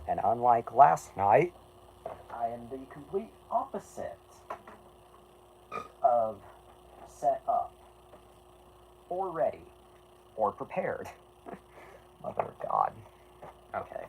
And unlike last night, I am the complete opposite of set up, or ready, or prepared. Mother of God. Okay.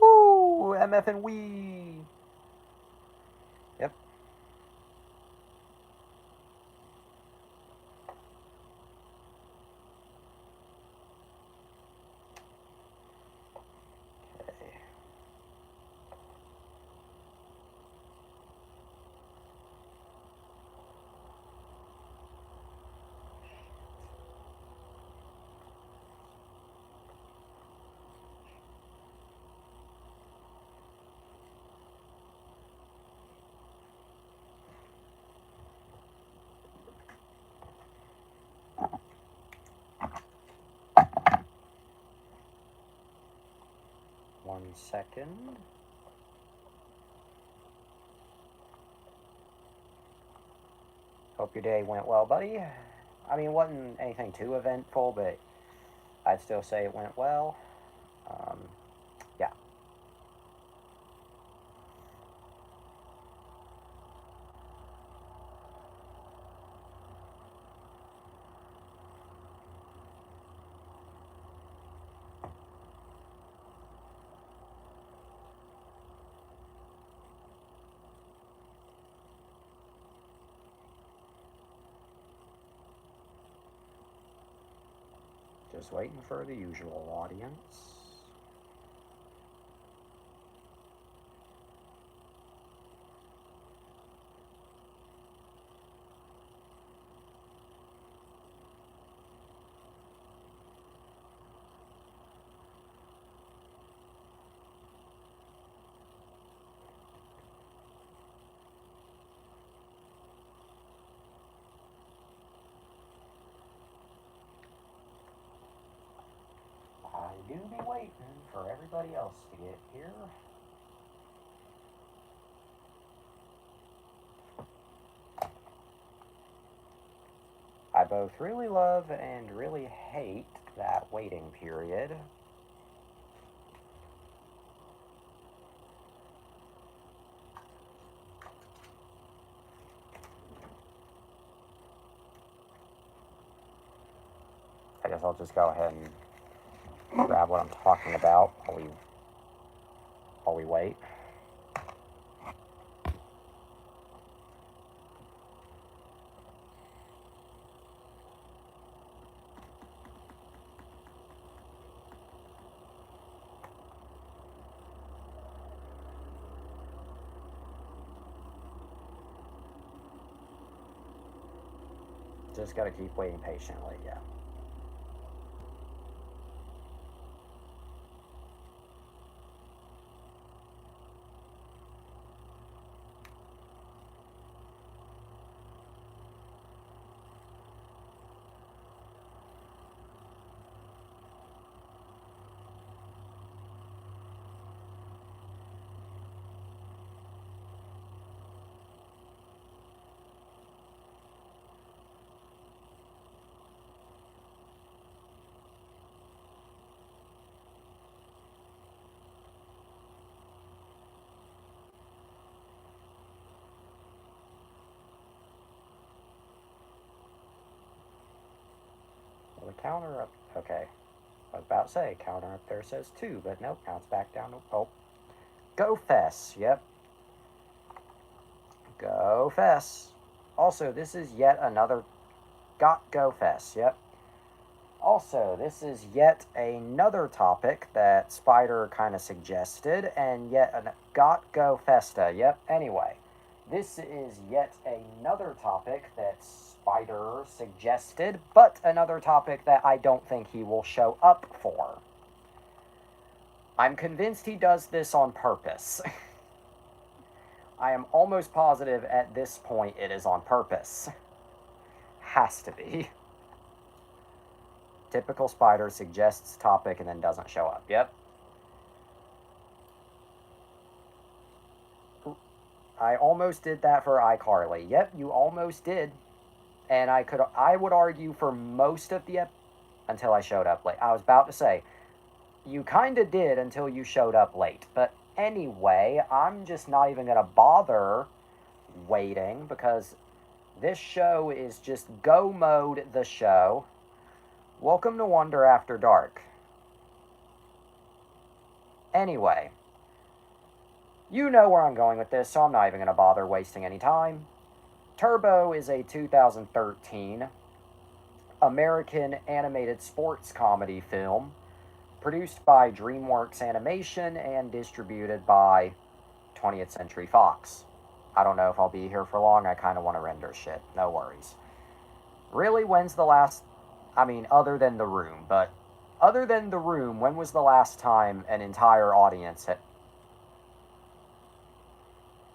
Woo! MF and Wii! Yep. Okay. One second. Hope your day went well, buddy. I mean, it wasn't anything too eventful, but I'd still say it went well. Um, yeah. Just waiting for the usual audience. I do be waiting for everybody else to get here. I both really love and really hate that waiting period. I guess I'll just go ahead and grab what I'm talking about while we wait. Just gotta keep waiting patiently, yeah. Well, the counter up, okay. I was about to say, counter up there says 2, but nope, now it's back down to, oh. Go Fess, yep. Go Fess. Also, this is yet another, got Go Fess, yep. Also, this is yet another topic that Spider kind of suggested, and yet got Go Festa. Yep, anyway. This is yet another topic that Spider suggested, but another topic that I don't think he will show up for. I'm convinced he does this on purpose. I am almost positive at this point it is on purpose. Has to be. Typical Spider suggests topic and then doesn't show up. Yep. I almost did that for iCarly. Yep, you almost did. And I would argue for most of the until I showed up late. I was about to say, you kind of did until you showed up late. But anyway, I'm just not even going to bother waiting because this show is just go mode the show. Welcome to Wonder After Dark. Anyway, you know where I'm going with this, so I'm not even going to bother wasting any time. Turbo is a 2013 American animated sports comedy film produced by DreamWorks Animation and distributed by 20th Century Fox. I don't know if I'll be here for long. I kind of want to render shit. No worries. Really, when's the last... I mean, other than The Room, but... Other than The Room, when was the last time an entire audience had...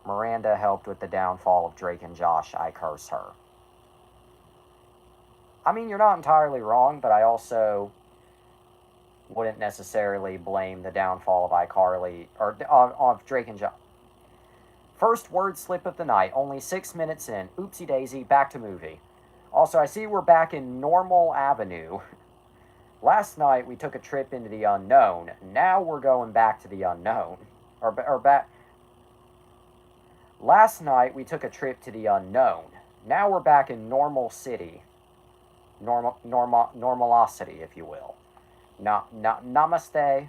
Miranda helped with the downfall of Drake and Josh. I curse her. I mean, you're not entirely wrong, but I also wouldn't necessarily blame the downfall of iCarly, or of Drake and Josh. First word slip of the night, only 6 minutes in. Oopsie daisy, back to movie. Also, I see we're back in Normal Avenue. Last night, we took a trip into the unknown. Now we're going back to the unknown. Or back... Last night, we took a trip to the unknown. Now we're back in Normal City. Normalocity, if you will. Namaste.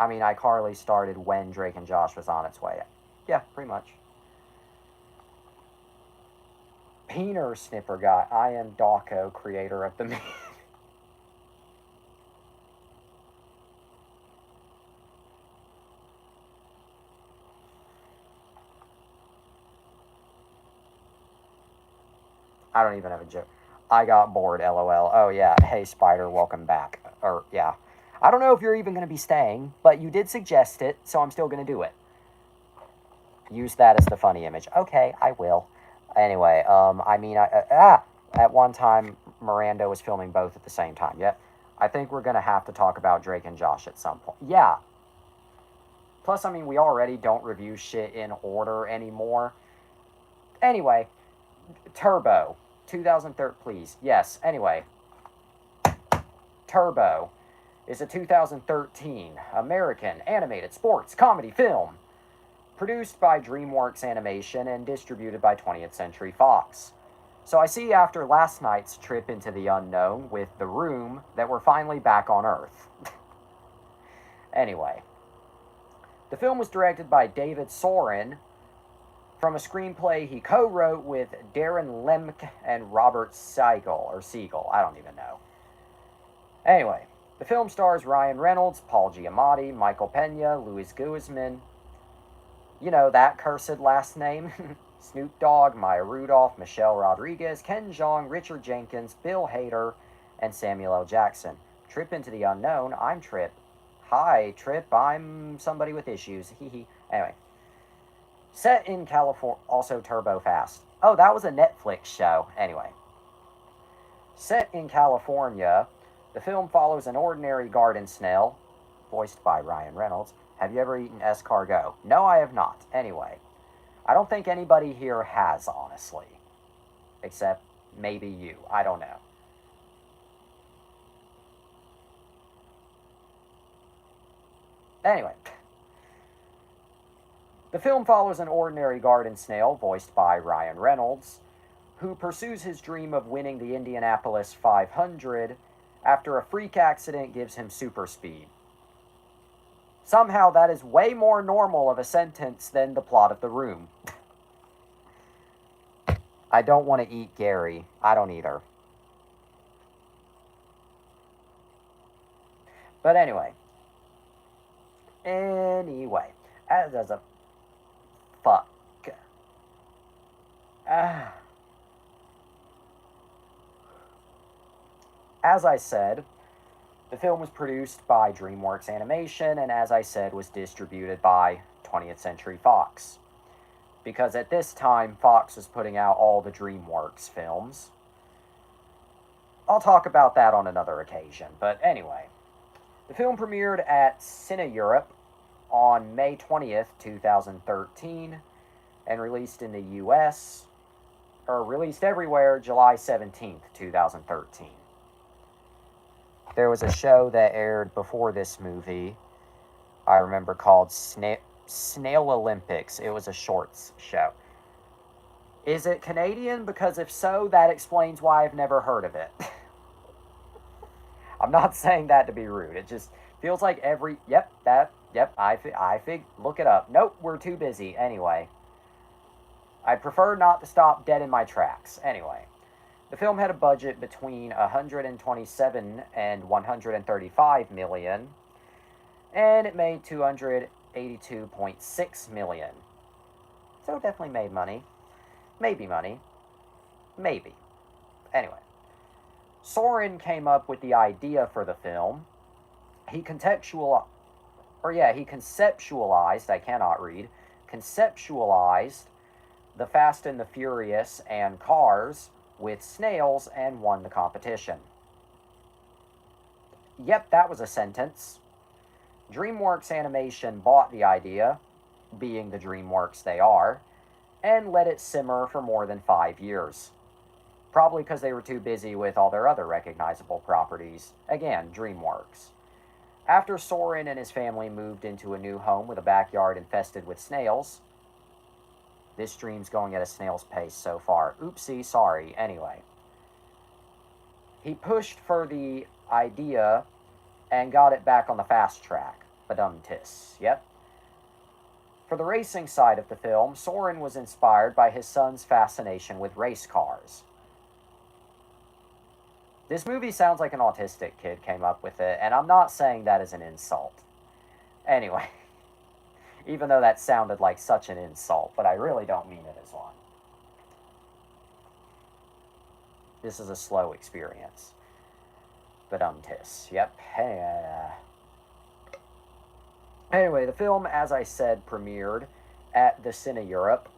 I mean, iCarly started when Drake and Josh was on its way. Yeah, pretty much. Peener Snipper Guy. I am Dawko, creator of the meme. I don't even have a joke. I got bored, lol. Oh, yeah. Hey, Spider, welcome back. Or, yeah. I don't know if you're even going to be staying, but you did suggest it, so I'm still going to do it. Use that as the funny image. Okay, I will. Anyway, at one time, Miranda was filming both at the same time. Yep. I think we're going to have to talk about Drake and Josh at some point. Yeah. Plus, I mean, we already don't review shit in order anymore. Anyway, Turbo. 2013, please. Yes, anyway. Turbo is a 2013 American animated sports comedy film produced by DreamWorks Animation and distributed by 20th Century Fox. So I see after last night's trip into the unknown with The Room that we're finally back on Earth. Anyway, the film was directed by David Soren from a screenplay he co-wrote with Darren Lemke and Robert Siegel, I don't even know. Anyway, the film stars Ryan Reynolds, Paul Giamatti, Michael Pena, Luis Guzman, you know, that cursed last name, Snoop Dogg, Maya Rudolph, Michelle Rodriguez, Ken Jeong, Richard Jenkins, Bill Hader, and Samuel L. Jackson. Trip into the unknown, I'm Trip. Hi, Trip, I'm somebody with issues, hee. Anyway. Set in California, also Turbo Fast. Oh, that was a Netflix show. Anyway. Set in California, the film follows an ordinary garden snail, voiced by Ryan Reynolds. Have you ever eaten escargot? No, I have not. Anyway. I don't think anybody here has, honestly. Except maybe you. I don't know. Anyway. The film follows an ordinary garden snail, voiced by Ryan Reynolds, who pursues his dream of winning the Indianapolis 500 after a freak accident gives him super speed. Somehow that is way more normal of a sentence than the plot of The Room. I don't want to eat Gary. I don't either. But anyway. As a... Fuck. As I said, the film was produced by DreamWorks Animation, and as I said, was distributed by 20th Century Fox. because at this time, Fox was putting out all the DreamWorks films. I'll talk about that on another occasion, but anyway. The film premiered at Cine Europe on May 20th, 2013, and released in the US, or released everywhere, July 17th, 2013. There was a show that aired before this movie, I remember, called Snail Olympics. It was a shorts show. Is it Canadian? Because if so, that explains why I've never heard of it. I'm not saying that to be rude. It just feels like look it up. Nope, we're too busy. Anyway. I'd prefer not to stop dead in my tracks. Anyway. The film had a budget between 127 and 135 million, and it made 282.6 million. So it definitely made money. Maybe money. Maybe. Anyway. Soren came up with the idea for the film. He conceptualized, conceptualized the Fast and the Furious and Cars with snails and won the competition. Yep, that was a sentence. DreamWorks Animation bought the idea, being the DreamWorks they are, and let it simmer for more than 5 years. Probably because they were too busy with all their other recognizable properties. Again, DreamWorks. After Soren and his family moved into a new home with a backyard infested with snails. This stream's going at a snail's pace so far. Oopsie, sorry. Anyway. He pushed for the idea and got it back on the fast track. Badum-tis. Yep. For the racing side of the film, Soren was inspired by his son's fascination with race cars. This movie sounds like an autistic kid came up with it, and I'm not saying that as an insult. Anyway, even though that sounded like such an insult, but I really don't mean it as one. This is a slow experience. Badum-tis. Yep. Anyway, the film, as I said, premiered at the Cine Europe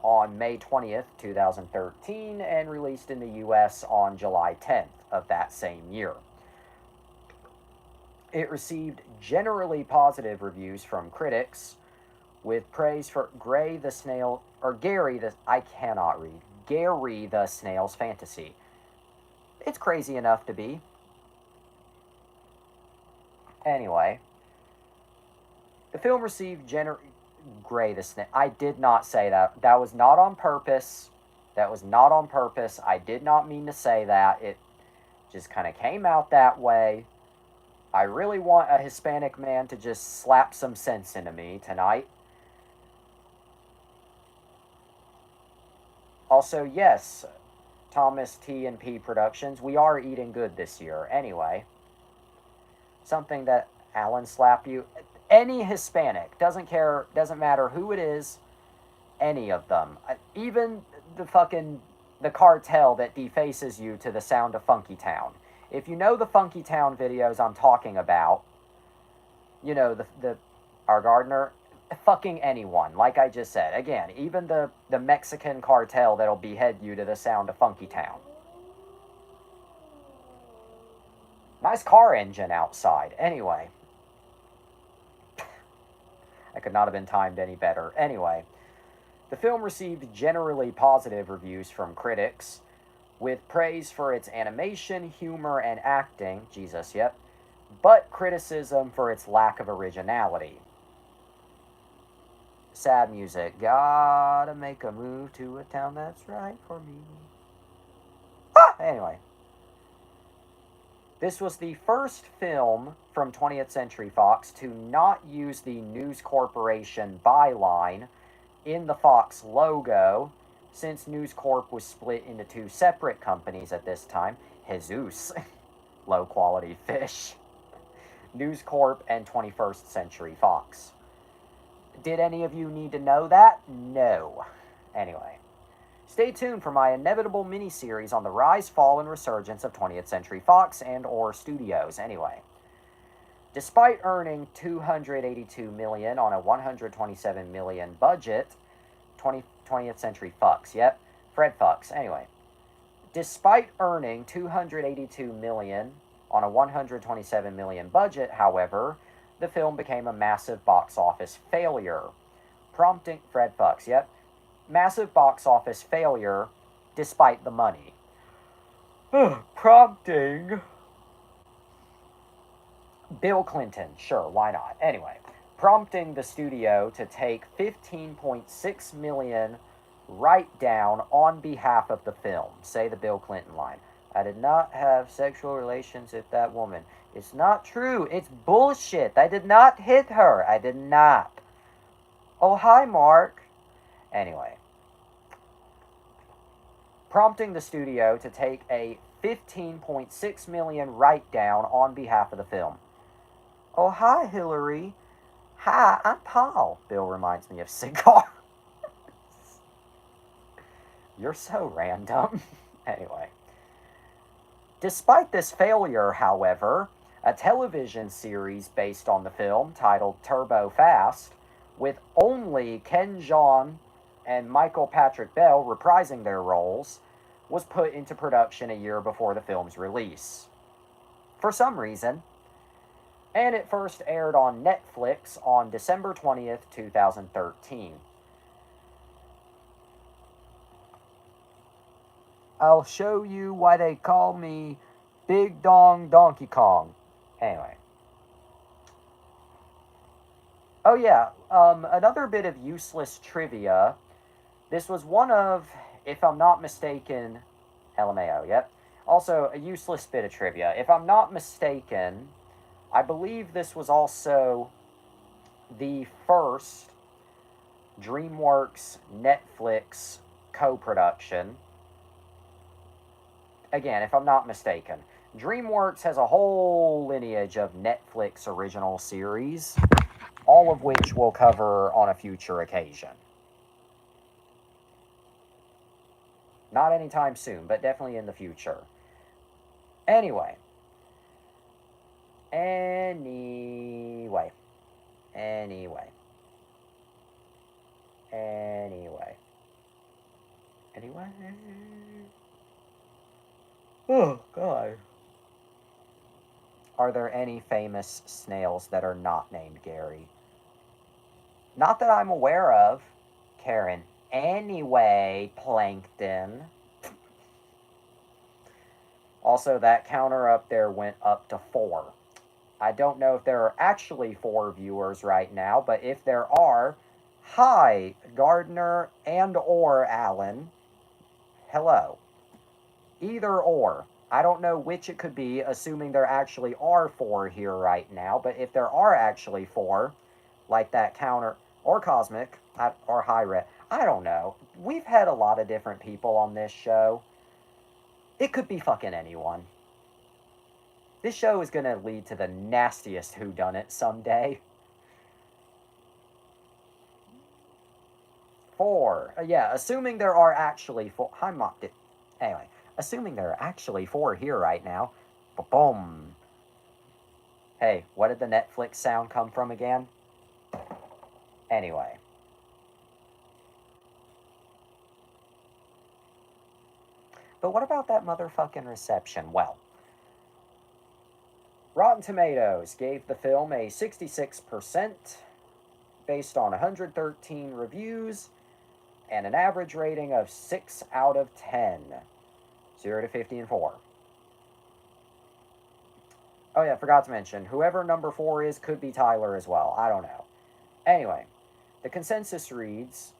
on May 20th, 2013, and released in the US on July 10th of that same year. It received generally positive reviews from critics, with praise for Gary the Snail's fantasy. It's crazy enough to be. Anyway, the film received Gray the Snail. I did not say that. That was not on purpose. I did not mean to say that. It just kind of came out that way. I really want a Hispanic man to just slap some sense into me tonight. Also, yes, Thomas T&P Productions, we are eating good this year. Anyway, something that Alan slap you. Any Hispanic, doesn't matter who it is, any of them. Even the cartel that defaces you to the sound of Funky Town. If you know the Funky Town videos I'm talking about, you know, our gardener, fucking anyone, like I just said. Again, even the Mexican cartel that'll behead you to the sound of Funky Town. Nice car engine outside. Anyway. I could not have been timed any better. Anyway. The film received generally positive reviews from critics, with praise for its animation, humor, and acting, Jesus, yep, but criticism for its lack of originality. Sad music. Gotta make a move to a town that's right for me. Anyway. This was the first film from 20th Century Fox to not use the News Corporation byline in the Fox logo, since News Corp was split into two separate companies at this time. Jesus. Low quality fish. News Corp and 21st Century Fox. Did any of you need to know that? No. Anyway. Stay tuned for my inevitable miniseries on the rise, fall, and resurgence of 20th Century Fox and/or studios. Anyway. Despite earning $282 million on a $127 million budget, 20th Century Fucks. Yep, Fred Fucks. Anyway, despite earning $282 million on a $127 million budget, however, the film became a massive box office failure, prompting Fred Fucks. Yep, massive box office failure despite the money. Prompting Bill Clinton, sure, why not? Anyway, prompting the studio to take $15.6 million write down on behalf of the film. Say the Bill Clinton line. I did not have sexual relations with that woman. It's not true. It's bullshit. I did not hit her. I did not. Oh, hi, Mark. Anyway, prompting the studio to take a $15.6 million write down on behalf of the film. Oh, hi, Hillary. Hi, I'm Paul. Bill reminds me of Cigar. You're so random. Anyway. Despite this failure, however, a television series based on the film titled Turbo Fast, with only Ken Jeong and Michael Patrick Bell reprising their roles, was put into production a year before the film's release. For some reason. And it first aired on Netflix on December 20th, 2013. I'll show you why they call me Big Dong Donkey Kong. Anyway. Oh yeah, another bit of useless trivia. This was one of, if I'm not mistaken, LMAO, yep. Also, a useless bit of trivia. If I'm not mistaken, I believe this was also the first DreamWorks Netflix co-production. Again, if I'm not mistaken. DreamWorks has a whole lineage of Netflix original series, all of which we'll cover on a future occasion. Not anytime soon, but definitely in the future. Anyway. Anyway. Oh, God. Are there any famous snails that are not named Gary? Not that I'm aware of. Karen. Anyway, Plankton. Also, that counter up there went up to 4. I don't know if there are actually 4 viewers right now, but if there are, hi, Gardner and or Allen. Hello. Either or. I don't know which it could be, assuming there actually are 4 here right now, but if there are actually 4, like that counter, or Cosmic, or High Red, I don't know. We've had a lot of different people on this show. It could be fucking anyone. This show is going to lead to the nastiest whodunit someday. 4. Yeah, assuming there are actually 4. I'm not... Anyway, assuming there are actually 4 here right now. Boom. Hey, what did the Netflix sound come from again? Anyway. But what about that motherfucking reception? Well, Rotten Tomatoes gave the film a 66% based on 113 reviews and an average rating of 6 out of 10. 0 to 50 and 4. Oh yeah, forgot to mention, whoever number 4 is could be Tyler as well. I don't know. Anyway, the consensus reads,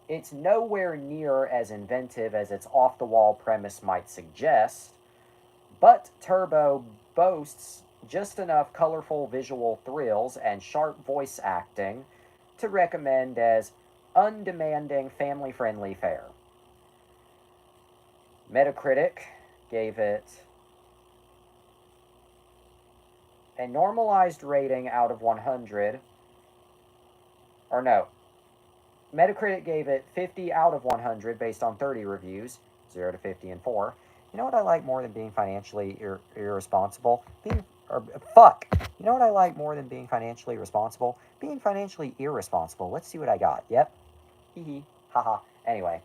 it's nowhere near as inventive as its off-the-wall premise might suggest, but Turbo boasts just enough colorful visual thrills and sharp voice acting to recommend as undemanding, family-friendly fare. Metacritic gave it a normalized rating out of 100. Or no. Metacritic gave it 50 out of 100 based on 30 reviews. 0 to 50 and 4. You know what I like more than being financially irresponsible? You know what I like more than being financially responsible? Being financially irresponsible. Let's see what I got. Yep. Hee hee. Haha. Anyway,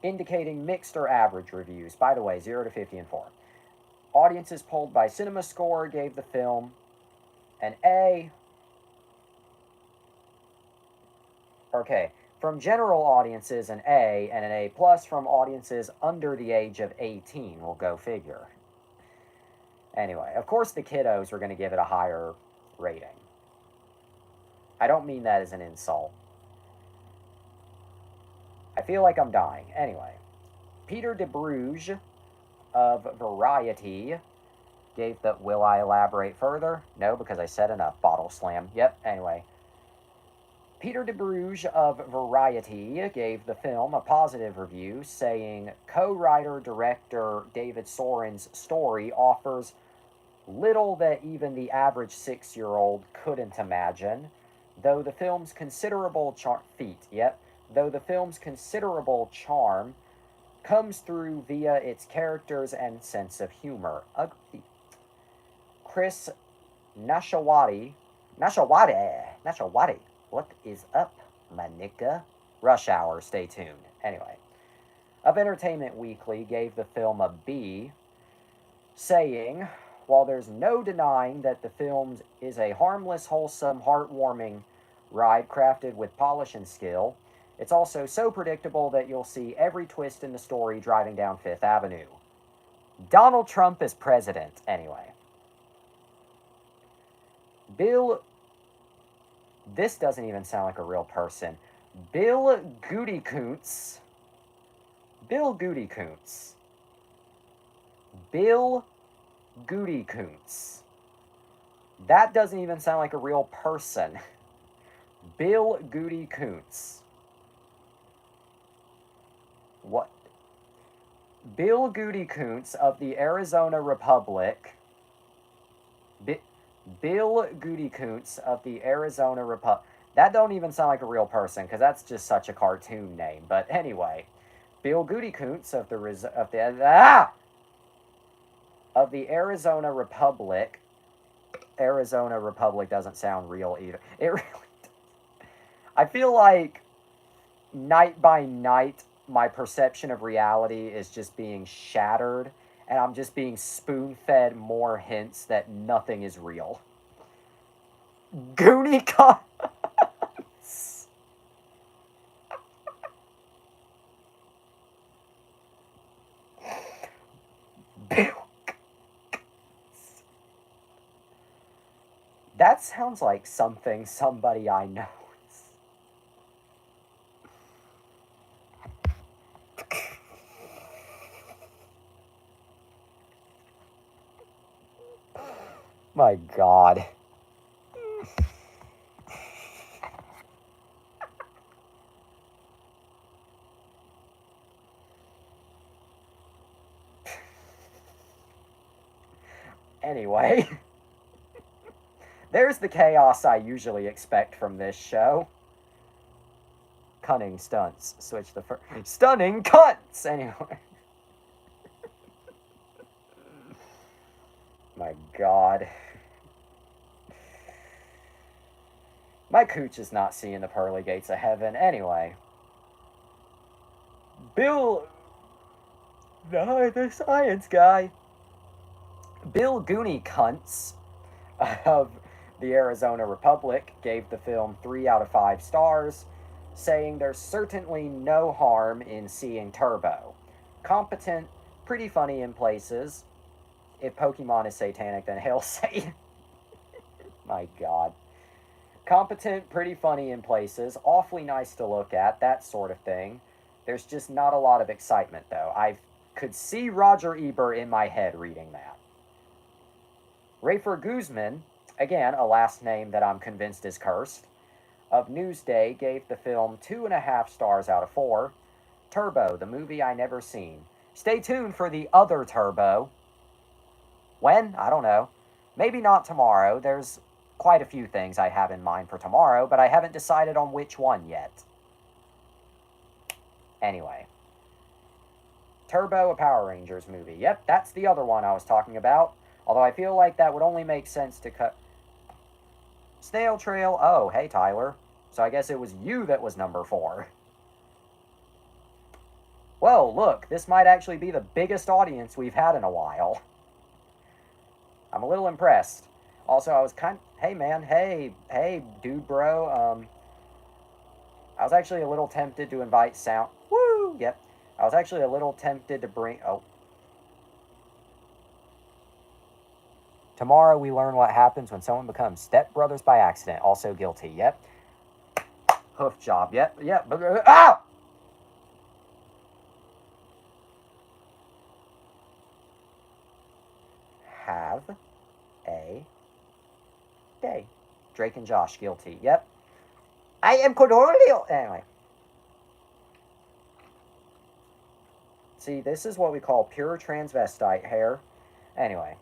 indicating mixed or average reviews. By the way, 0 to 50 and 4. Audiences polled by Cinema Score gave the film an A. Okay, from general audiences, an A, and an A plus from audiences under the age of 18. We'll go figure. Anyway, of course the kiddos are going to give it a higher rating. I don't mean that as an insult. I feel like I'm dying. Anyway, Peter de Bruges of Variety gave the... Will I elaborate further? No, because I said enough. Bottle slam. Yep, anyway. Peter de Bruges of Variety gave the film a positive review, saying, co-writer-director David Soren's story offers little that even the average 6-year-old couldn't imagine, though the film's considerable charm comes through via its characters and sense of humor. Chris Nashawati, what is up, my nigga? Rush Hour, stay tuned. Anyway, of Entertainment Weekly gave the film a B, saying, while there's no denying that the film is a harmless, wholesome, heartwarming ride crafted with polish and skill, it's also so predictable that you'll see every twist in the story driving down Fifth Avenue. Donald Trump is president, anyway. This doesn't even sound like a real person. Bill Goodykoontz. That doesn't even sound like a real person. Bill Goodykoontz. What? Bill Goodykoontz of the Arizona Republic. Bill Goodykoontz of the Arizona Republic. That don't even sound like a real person, because that's just such a cartoon name. But anyway, Bill Goodykoontz of the Arizona Republic. Arizona Republic doesn't sound real either. It really does. I feel like night by night, my perception of reality is just being shattered, and I'm just being spoon-fed more hints that nothing is real. Goonie cunts. That sounds like somebody I know. My God. Anyway, there's the chaos I usually expect from this show. Cunning stunts. Switch the first. Stunning cunts! Anyway. My God. My cooch is not seeing the pearly gates of heaven. Anyway. The science guy. Bill Goonie Cunts of the Arizona Republic gave the film 3 out of 5 stars, saying there's certainly no harm in seeing Turbo. Competent, pretty funny in places. If Pokemon is satanic, then hail Satan. My God. Competent, pretty funny in places, awfully nice to look at, that sort of thing. There's just not a lot of excitement, though. I could see Roger Ebert in my head reading that. Rafer Guzman, again, a last name that I'm convinced is cursed, of Newsday gave the film 2.5 stars out of 4. Turbo, the movie I never seen. Stay tuned for the other Turbo. When? I don't know. Maybe not tomorrow. There's quite a few things I have in mind for tomorrow, but I haven't decided on which one yet. Anyway. Turbo, a Power Rangers movie. Yep, that's the other one I was talking about. Although I feel like that would only make sense to cut... Snail Trail. Oh, hey, Tyler. So I guess it was you that was number 4. Whoa, look, this might actually be the biggest audience we've had in a while. I'm a little impressed. Also, I was hey man, hey dude bro, I was actually a little tempted to invite Sound, woo, yep. I was actually a little tempted to bring, oh. Tomorrow we learn what happens when someone becomes stepbrothers by accident, also guilty, yep. Hoof job, yep, ah! Have a day. Drake and Josh, guilty. Yep. I am Cordorio. Anyway. See, this is what we call pure transvestite hair. Anyway.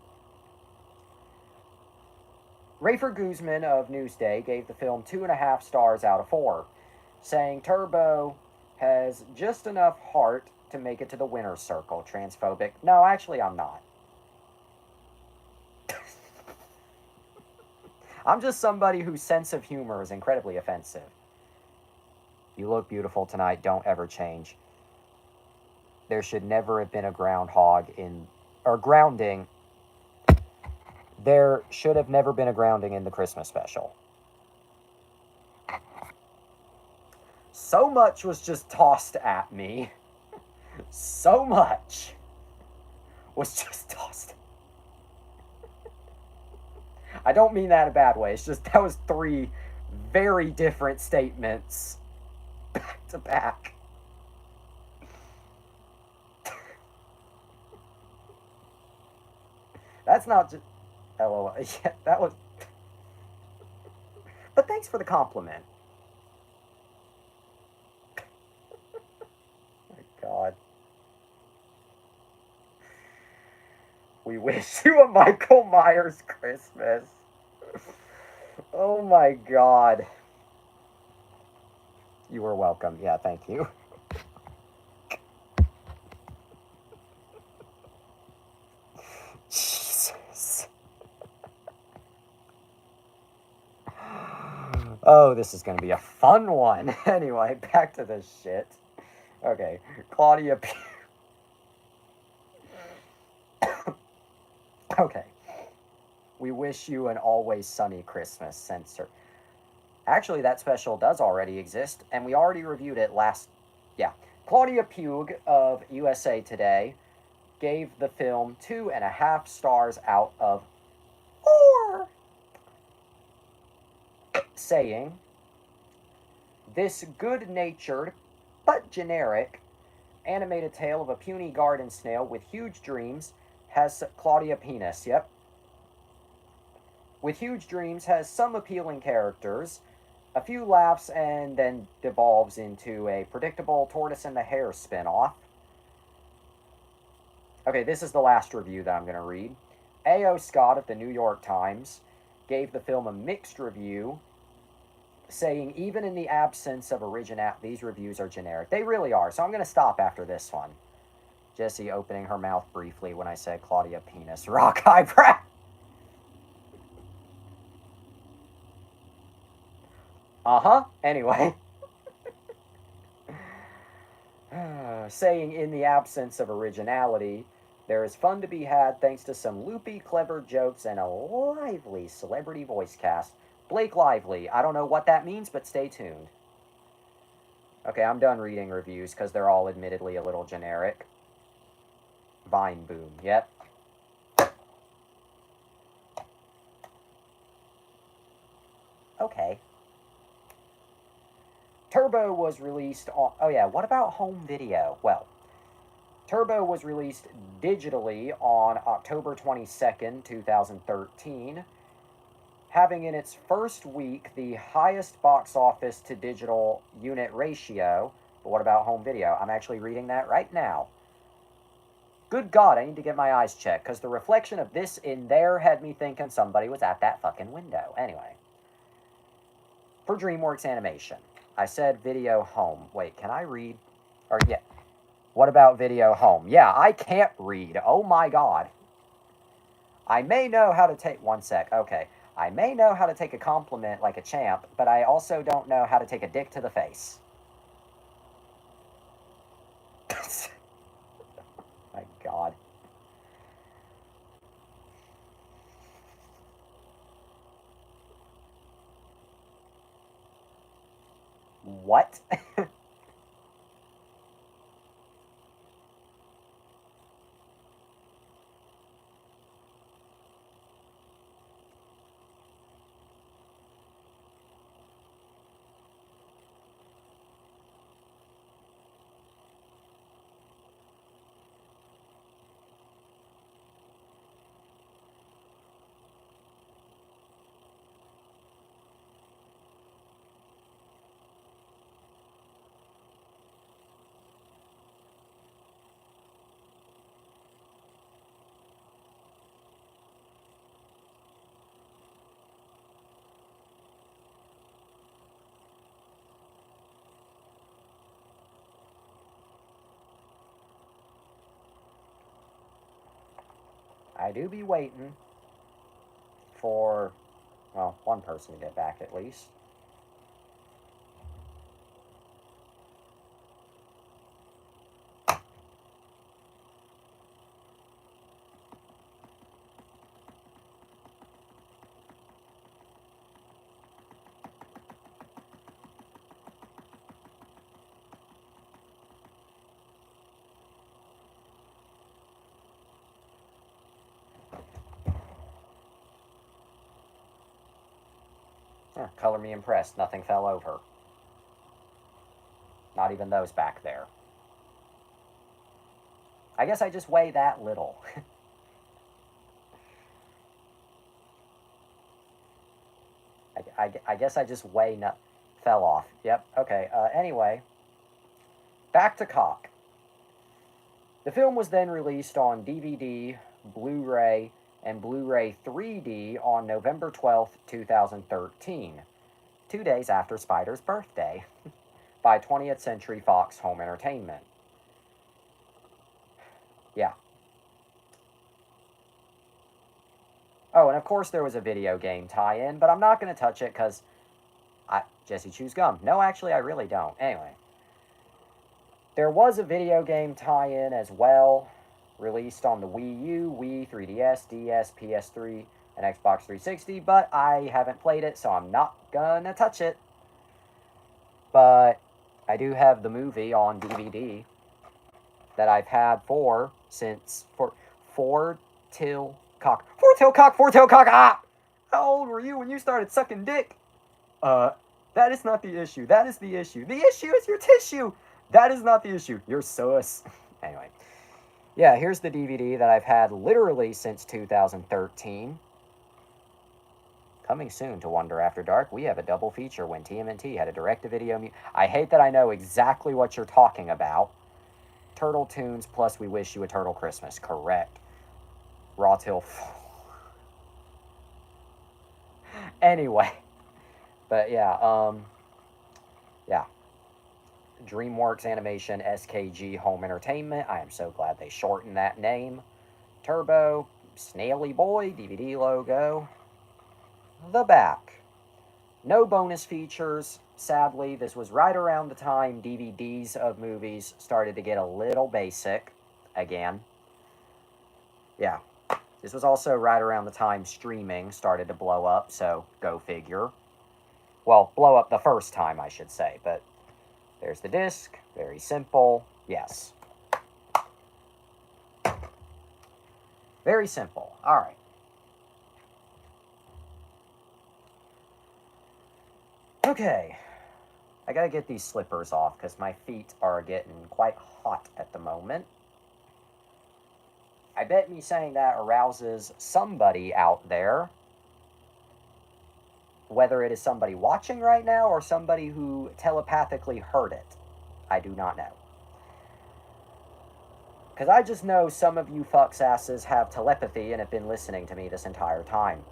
Rafer Guzman of Newsday gave the film 2.5 stars out of 4, saying Turbo has just enough heart to make it to the winner's circle. Transphobic. No, actually, I'm not. I'm just somebody whose sense of humor is incredibly offensive. You look beautiful tonight. Don't ever change. There should never have been a groundhog or grounding. There should have never been a grounding in the Christmas special. So much was just tossed at me. So much was just tossed. I don't mean that in a bad way. It's just that was 3 very different statements back to back. That's not just... LOL. Yeah, that was... But thanks for the compliment. My God. We wish you a Michael Myers Christmas. Oh my God. You were welcome. Yeah, thank you. Jesus. Oh, this is going to be a fun one. Anyway, back to this shit. Okay, Claudia Okay. We wish you an always sunny Christmas, censor. Actually, that special does already exist, and we already reviewed it last... Yeah. Claudia Pugh of USA Today gave the film 2.5 stars out of 4. Saying, this good-natured, but generic, animated tale of a puny garden snail with huge dreams has Claudia Penis, yep. With huge dreams has some appealing characters, a few laughs, and then devolves into a predictable Tortoise and the Hare spinoff. Okay, this is the last review that I'm going to read. A.O. Scott of the New York Times gave the film a mixed review, saying even in the absence of these reviews are generic. They really are, so I'm going to stop after this one. Jessie opening her mouth briefly when I said Claudia Penis. Rock eyebrow. Anyway. Saying in the absence of originality, there is fun to be had thanks to some loopy, clever jokes and a lively celebrity voice cast. Blake Lively. I don't know what that means, but stay tuned. Okay, I'm done reading reviews because they're all admittedly a little generic. Vine Boom. Yep. Okay. Turbo was released on... Oh yeah, what about home video? Well, Turbo was released digitally on October 22nd, 2013, having in its first week the highest box office to digital unit ratio. But what about home video? I'm actually reading that right now. Good God, I need to get my eyes checked, because the reflection of this in there had me thinking somebody was at that fucking window. Anyway. For DreamWorks Animation. I said video home. Wait, can I read? Or, yeah. What about video home? Yeah, I can't read. Oh my God. I may know how to take... One sec. Okay. I may know how to take a compliment like a champ, but I also don't know how to take a dick to the face. My God. What? I do be waiting for, well, one person to get back at least. Color me impressed. Nothing fell over. Not even those back there. I guess I just weigh that little. I guess I just fell off. Yep. Okay. Anyway, back to Cock. The film was then released on DVD, Blu-ray, and Blu-ray 3D on November 12th, 2013, 2 days after Spider's birthday, by 20th Century Fox Home Entertainment. Yeah. Oh, and of course there was a video game tie-in, but I'm not going to touch it because Jesse chews gum. No, actually, I really don't. Anyway. There was a video game tie-in as well, released on the Wii U, Wii, 3DS, DS, PS3, and Xbox 360, but I haven't played it, so I'm not gonna touch it. But I do have the movie on DVD that I've had for Four-Tail Cock. Ah! How old were you when you started sucking dick? That is not the issue. That is the issue. The issue is your tissue. That is not the issue. You're sus. Anyway. Yeah, here's the DVD that I've had literally since 2013. Coming soon to Wonder After Dark, we have a double feature when TMNT had a direct-to-video... I hate that I know exactly what you're talking about. Turtle Tunes plus We Wish You a Turtle Christmas. Correct. Raw Till... Anyway. But yeah, yeah. DreamWorks Animation SKG Home Entertainment. I am so glad they shortened that name. Turbo, Snaily Boy, DVD logo. The back. No bonus features. Sadly, this was right around the time DVDs of movies started to get a little basic again. Yeah. This was also right around the time streaming started to blow up, so go figure. Well, blow up the first time, I should say, but there's the disc. Very simple. Yes. Very simple. All right. Okay. I gotta get these slippers off because my feet are getting quite hot at the moment. I bet me saying that arouses somebody out there. Whether it is somebody watching right now or somebody who telepathically heard it. I do not know. Because I just know some of you fucks asses have telepathy and have been listening to me this entire time.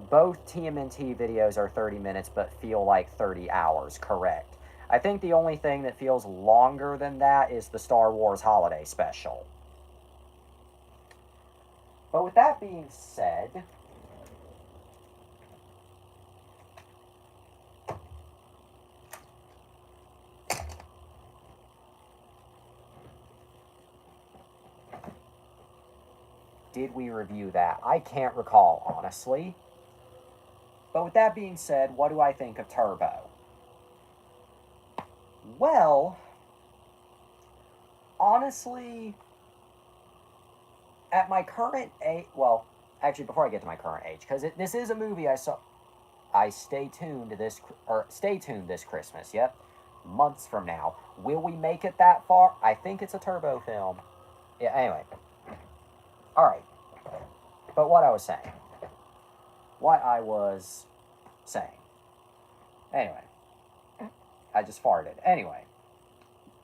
Both TMNT videos are 30 minutes but feel like 30 hours, correct. I think the only thing that feels longer than that is the Star Wars Holiday Special. But with that being said, did we review that? I can't recall, honestly. But with that being said, what do I think of Turbo? Well, honestly, at my current age, well, actually, before I get to my current age, because this is a movie I stay tuned this Christmas. Yep, months from now. Will we make it that far? I think it's a Turbo film. Yeah. Anyway, all right. But what I was saying. Anyway, I just farted. Anyway,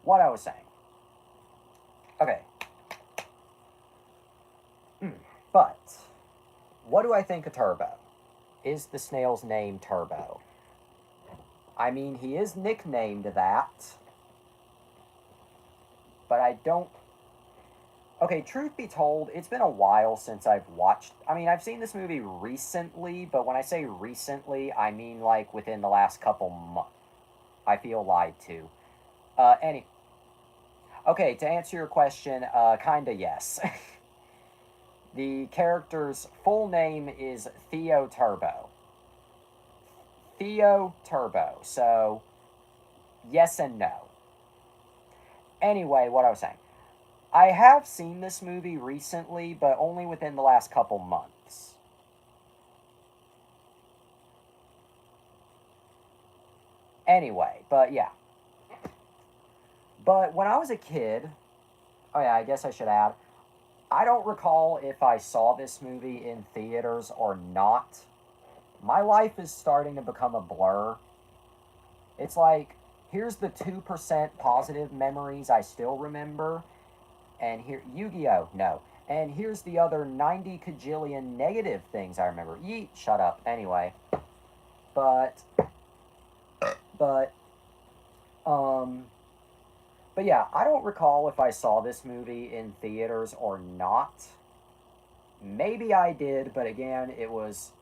what I was saying. Okay. But what do I think of Turbo? Is the snail's name Turbo? I mean, he is nicknamed that, but I don't... Okay, truth be told, it's been a while since I've watched... I mean, I've seen this movie recently, but when I say recently, I mean, like, within the last couple months. I feel lied to. Okay, to answer your question, kinda yes. The character's full name is Theo Turbo. Theo Turbo. So, yes and no. Anyway, what I was saying. I have seen this movie recently, but only within the last couple months. Anyway, but yeah. But when I was a kid, oh yeah, I guess I should add, I don't recall if I saw this movie in theaters or not. My life is starting to become a blur. It's like, here's the 2% positive memories I still remember, and here, Yu-Gi-Oh! No. And here's the other 90 kajillion negative things I remember. Yeet, shut up. Anyway. But yeah, I don't recall if I saw this movie in theaters or not. Maybe I did, but again, it was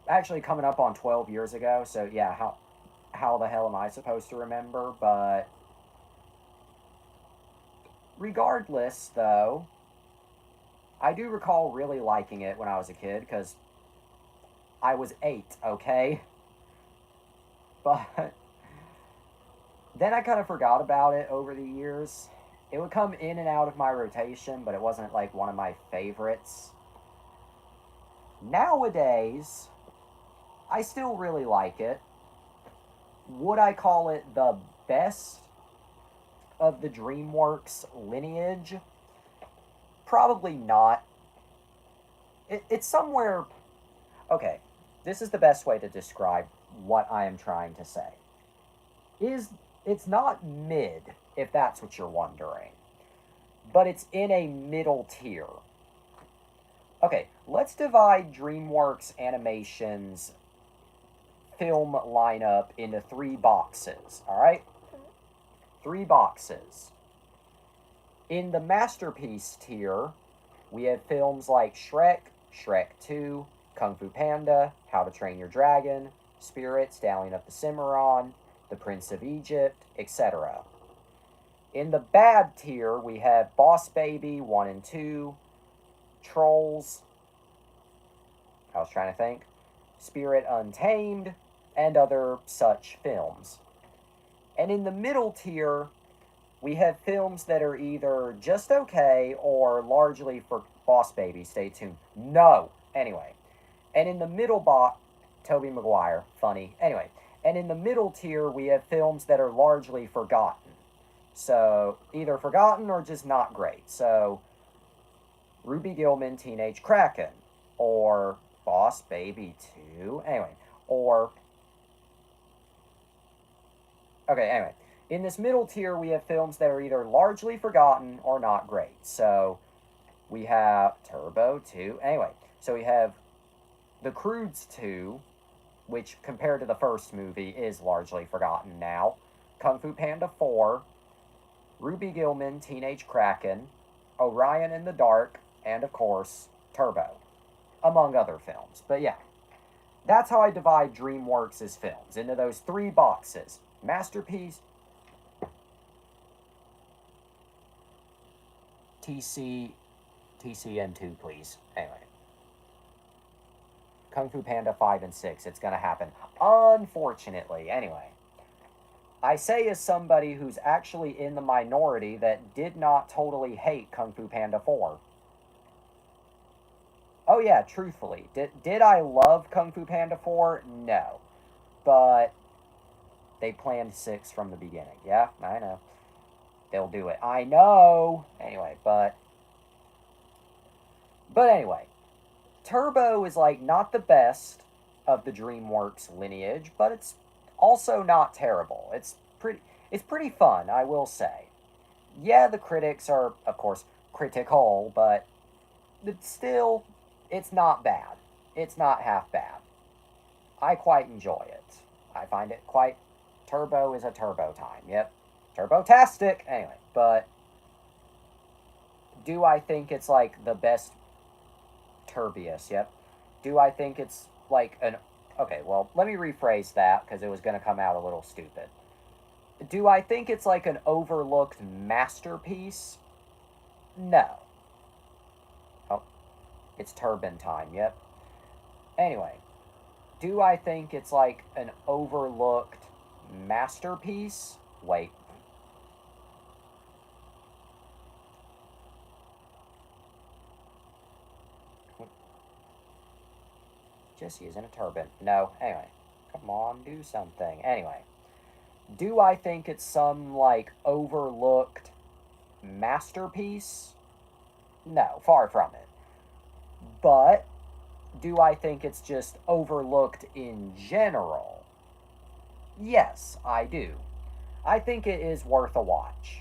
actually coming up on 12 years ago, so yeah, how the hell am I supposed to remember? But regardless, though, I do recall really liking it when I was a kid, because I was 8, okay? But then I kind of forgot about it over the years. It would come in and out of my rotation, but it wasn't like one of my favorites. Nowadays, I still really like it. Would I call it the best of the DreamWorks lineage? Probably not. It's somewhere... Okay, this is the best way to describe what I am trying to say. It's not mid, if that's what you're wondering. But it's in a middle tier. Okay, let's divide DreamWorks Animation's film lineup into 3 boxes, alright? 3 boxes. In the masterpiece tier, we have films like Shrek, Shrek 2, Kung Fu Panda, How to Train Your Dragon, Spirit, Stallion of the Cimarron, The Prince of Egypt, etc. In the bad tier, we have Boss Baby 1 and 2, Trolls, I was trying to think, Spirit Untamed, and other such films. And in the middle tier, we have films that are either just okay or largely for Boss Baby. Stay tuned. No! Anyway. And in the middle box, Tobey Maguire. Funny. Anyway. And in the middle tier, we have films that are largely forgotten. So, either forgotten or just not great. So, Ruby Gillman, Teenage Kraken. Or Boss Baby 2. Anyway. Or... Okay, anyway. In this middle tier, we have films that are either largely forgotten or not great. So, we have Turbo 2. Anyway, so we have The Croods 2, which, compared to the first movie, is largely forgotten now. Kung Fu Panda 4, Ruby Gillman, Teenage Kraken, Orion in the Dark, and, of course, Turbo, among other films. But yeah, that's how I divide DreamWorks' films, into those 3 boxes. Masterpiece, TC, TCN2, please. Anyway. Kung Fu Panda 5 and 6. It's going to happen. Unfortunately. Anyway. I say as somebody who's actually in the minority that did not totally hate Kung Fu Panda 4. Oh yeah, truthfully. Did I love Kung Fu Panda 4? No. But they planned 6 from the beginning. Yeah, I know. They'll do it. I know! Anyway, but anyway. Turbo is like not the best of the DreamWorks lineage, but it's also not terrible. It's pretty fun, I will say. Yeah, the critics are, of course, critical, but still, it's not bad. It's not half bad. I quite enjoy it. I find it quite... Turbo is a turbo time. Yep. Turbo-tastic! Anyway, but... Do I think it's like the best... Turbius, yep. Do I think it's like an... Okay, well, let me rephrase that, because it was going to come out a little stupid. Do I think it's like an overlooked masterpiece? No. Oh, it's turbine time, yep. Anyway, do I think it's like an overlooked masterpiece? Wait. Just using a turbine. No, anyway. Come on, do something. Anyway. Do I think it's some, like, overlooked masterpiece? No, far from it. But, do I think it's just overlooked in general? Yes, I do. I think it is worth a watch.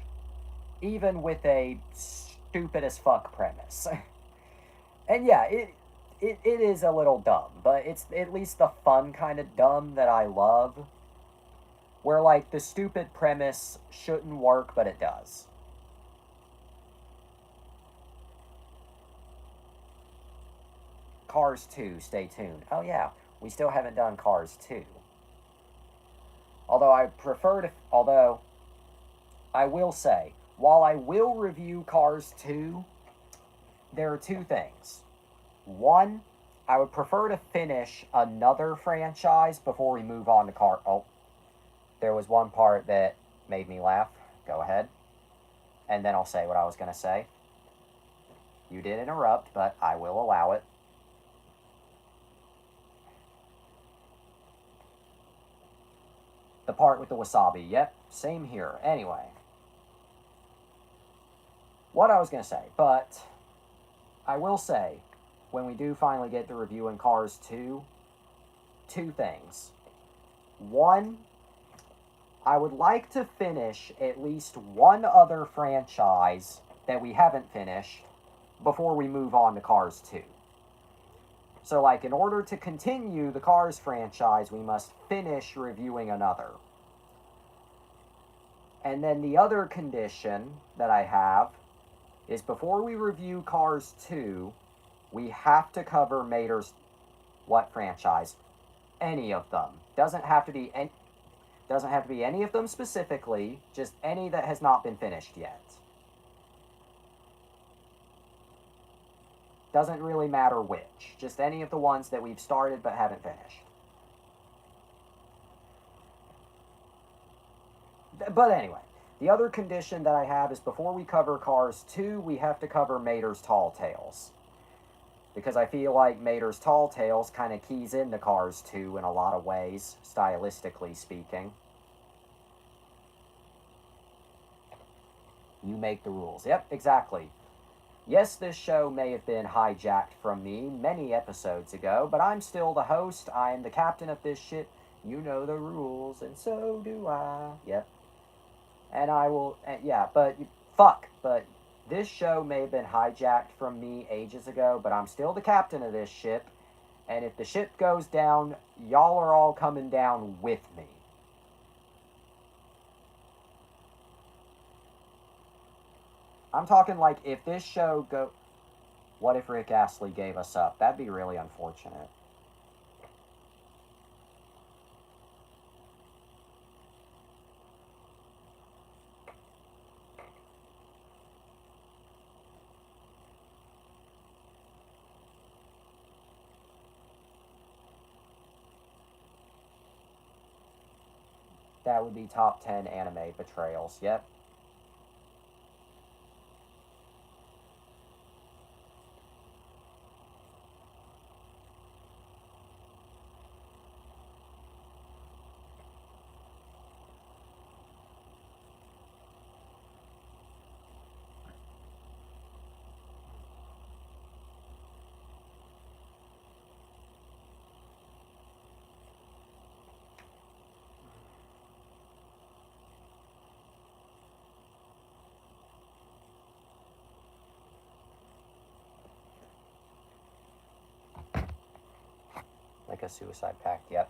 Even with a stupid as fuck premise. And yeah, it is a little dumb, but it's at least the fun kind of dumb that I love. Where, like, the stupid premise shouldn't work, but it does. Cars 2, stay tuned. Oh, yeah, we still haven't done Cars 2. Although I will say, while I will review Cars 2, there are two things. One, I would prefer to finish another franchise before we move on to Cars... Oh, there was one part that made me laugh. Go ahead. And then I'll say what I was going to say. You did interrupt, but I will allow it. The part with the wasabi. Yep, same here. Anyway. What I was going to say, but I will say, when we do finally get to reviewing Cars 2, two things. One, I would like to finish at least one other franchise that we haven't finished before we move on to Cars 2. So, like, in order to continue the Cars franchise, we must finish reviewing another. And then the other condition that I have is before we review Cars 2, we have to cover Mater's... What franchise? Any of them. Doesn't have to be any of them specifically, just any that has not been finished yet. Doesn't really matter which. Just any of the ones that we've started but haven't finished. But anyway, the other condition that I have is before we cover Cars 2, we have to cover Mater's Tall Tales. Because I feel like Mater's Tall Tales kind of keys into Cars 2 in a lot of ways, stylistically speaking. You make the rules. Yep, exactly. Yes, this show may have been hijacked from me many episodes ago, but I'm still the host. I am the captain of this ship. You know the rules, and so do I. Yep. And I will... yeah, but... Fuck. But this show may have been hijacked from me ages ago, but I'm still the captain of this ship. And if the ship goes down, y'all are all coming down with me. I'm talking like if this show go... What if Rick Astley gave us up? That'd be really unfortunate. That would be top 10 anime betrayals. Yep. Like a suicide pact. Yep.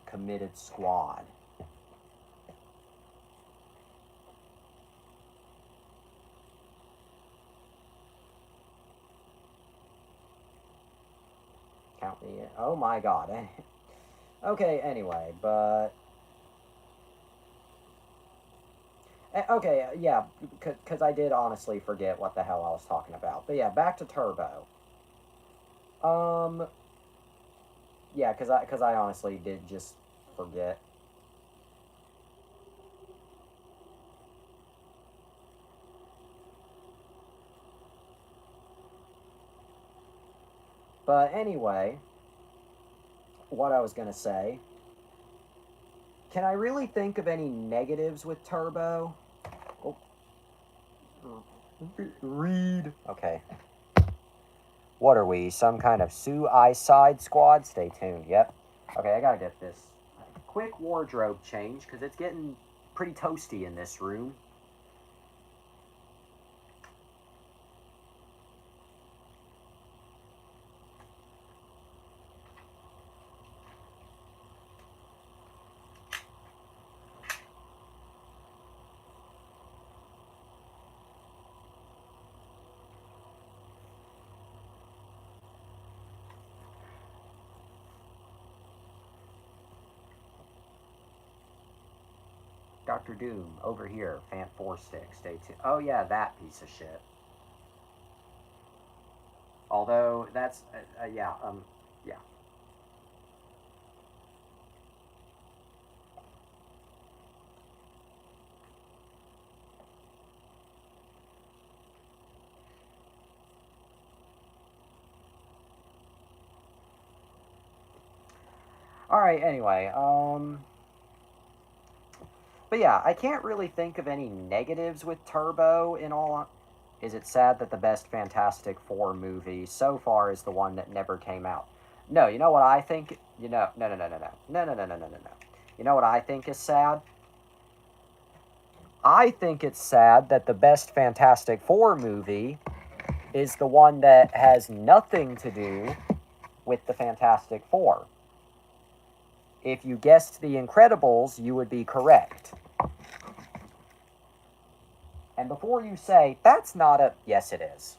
Committed squad. Count me in. Oh my god. Okay, anyway, but... Okay, yeah, because I did honestly forget what the hell I was talking about. But yeah, back to Turbo. Yeah, because I honestly did just forget. But anyway, what I was going to say, can I really think of any negatives with Turbo? Oh. Read. Okay. What are we? Some kind of suicide squad? Stay tuned. Yep. Okay, I gotta get this quick wardrobe change because it's getting pretty toasty in this room. Dr. Doom, over here. Fant 4 stick. Stay tuned. Oh, yeah, that piece of shit. Although, that's, yeah, yeah. Alright, anyway, but yeah, I can't really think of any negatives with Turbo in all... Is it sad that the best Fantastic Four movie so far is the one that never came out? No, you know what I think? You know, no. You know what I think is sad? I think it's sad that the best Fantastic Four movie is the one that has nothing to do with the Fantastic Four. If you guessed The Incredibles, you would be correct. And before you say, that's not a... Yes, it is.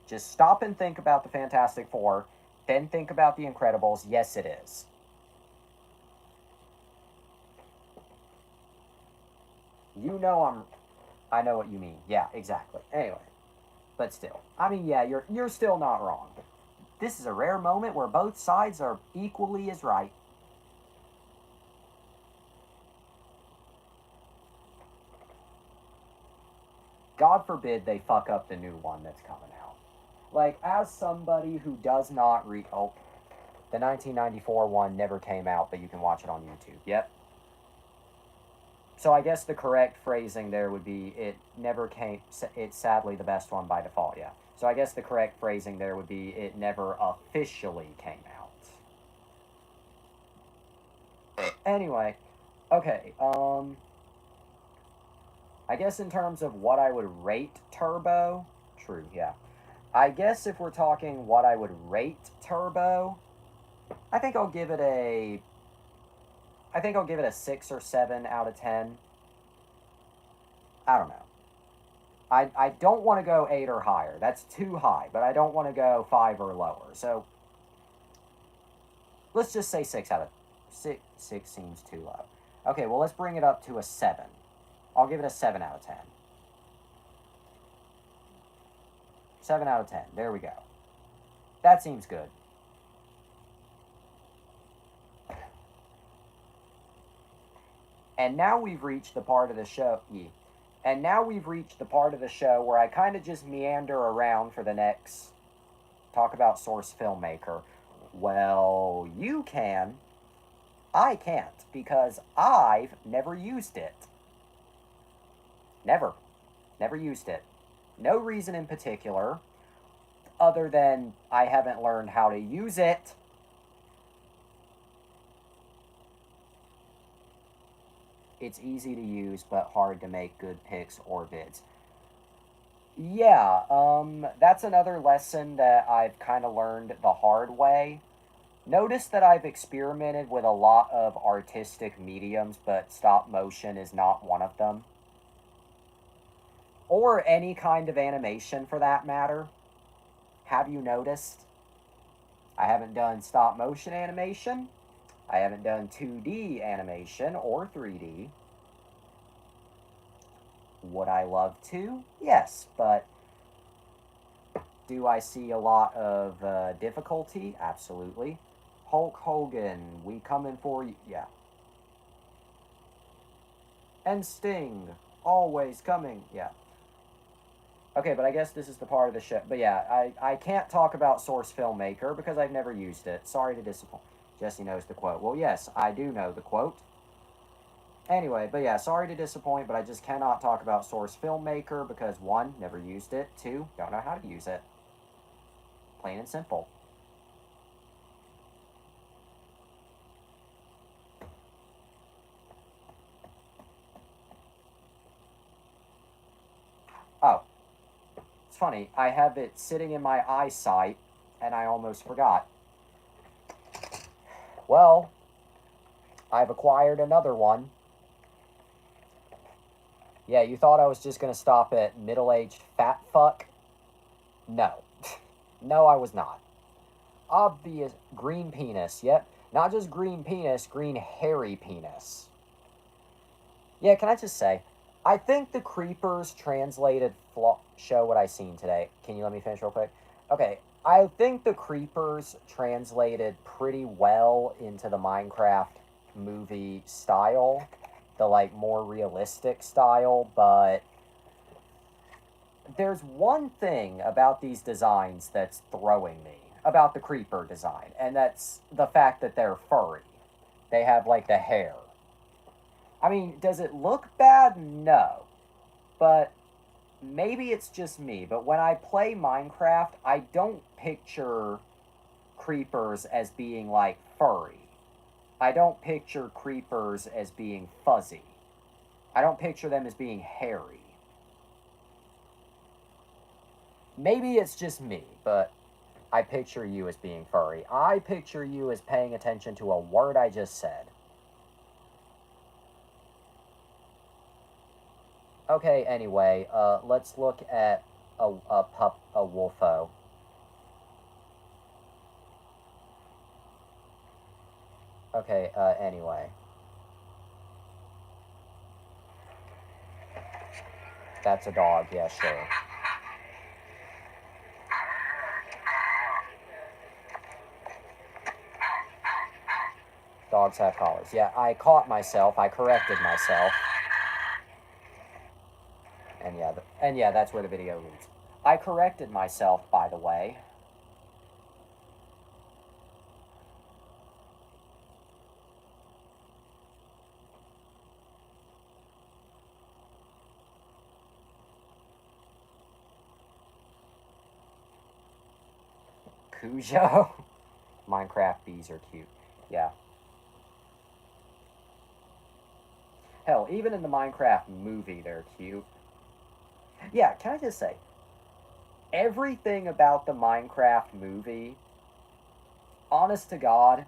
Just stop and think about the Fantastic Four, then think about The Incredibles. Yes, it is. You know I know what you mean. Yeah, exactly. Anyway. But still. I mean, yeah, you're still not wrong. This is a rare moment where both sides are equally as right. God forbid they fuck up the new one that's coming out. Like, as somebody who does not read... Oh, the 1994 one never came out, but you can watch it on YouTube. Yep. So I guess the correct phrasing there would be, it never came... It's sadly the best one by default, yeah. So I guess the correct phrasing there would be, it never officially came out. Anyway, okay, I guess in terms of what I would rate Turbo... True, yeah. I guess if we're talking what I would rate Turbo, I think I'll give it a 6 or 7 out of 10. I don't know. I don't want to go 8 or higher. That's too high, but I don't want to go 5 or lower. So let's just say 6 out of 6. 6 seems too low. Okay, well, let's bring it up to a 7. I'll give it a 7 out of 10. 7 out of 10. There we go. That seems good. And now we've reached the part of the show. And now we've reached the part of the show where I kind of just meander around for the next talk about source filmmaker. Well, you can. I can't because I've never used it. Never. Never used it. No reason in particular, other than I haven't learned how to use it. It's easy to use, but hard to make good pics or vids. Yeah, that's another lesson that I've kind of learned the hard way. Notice that I've experimented with a lot of artistic mediums, but stop motion is not one of them. Or any kind of animation for that matter. Have you noticed? I haven't done stop motion animation. I haven't done 2D animation or 3D. Would I love to? Yes, but do I see a lot of difficulty? Absolutely. Hulk Hogan, we coming for you. Yeah. And Sting, always coming. Yeah. Okay, but I guess this is the part of the show. But yeah, I can't talk about Source Filmmaker because I've never used it. Sorry to disappoint. Jesse knows the quote. Well, yes, I do know the quote. Anyway, but yeah, sorry to disappoint, but I just cannot talk about Source Filmmaker because 1, never used it, 2, don't know how to use it. Plain and simple. Oh, it's funny. I have it sitting in my eyesight, and I almost forgot. Well, I've acquired another one. Yeah, you thought I was just going to stop at middle-aged fat fuck? No. No, I was not. Obvious green penis, yep. Not just green penis, green hairy penis. Yeah, can I just say, I think the Creepers translated show what I seen today. Can you let me finish real quick? Okay, I think the Creepers translated pretty well into the Minecraft movie style, the like more realistic style, but there's one thing about these designs that's throwing me about the Creeper design, and that's the fact that they're furry. They have like the hair. I mean, does it look bad? No. But maybe it's just me, but when I play Minecraft, I don't picture creepers as being like furry. I don't picture creepers as being fuzzy. I don't picture them as being hairy. Maybe it's just me, but I picture you as being furry. I picture you as paying attention to a word I just said. Okay, anyway, let's look at a wolfo. Okay, anyway. That's a dog, yeah, sure. Dogs have collars. Yeah, I caught myself. I corrected myself. And yeah, that's where the video leads. I corrected myself, by the way. Cujo. Minecraft bees are cute. Yeah. Hell, even in the Minecraft movie, they're cute. Yeah, can I just say, everything about the Minecraft movie, honest to God,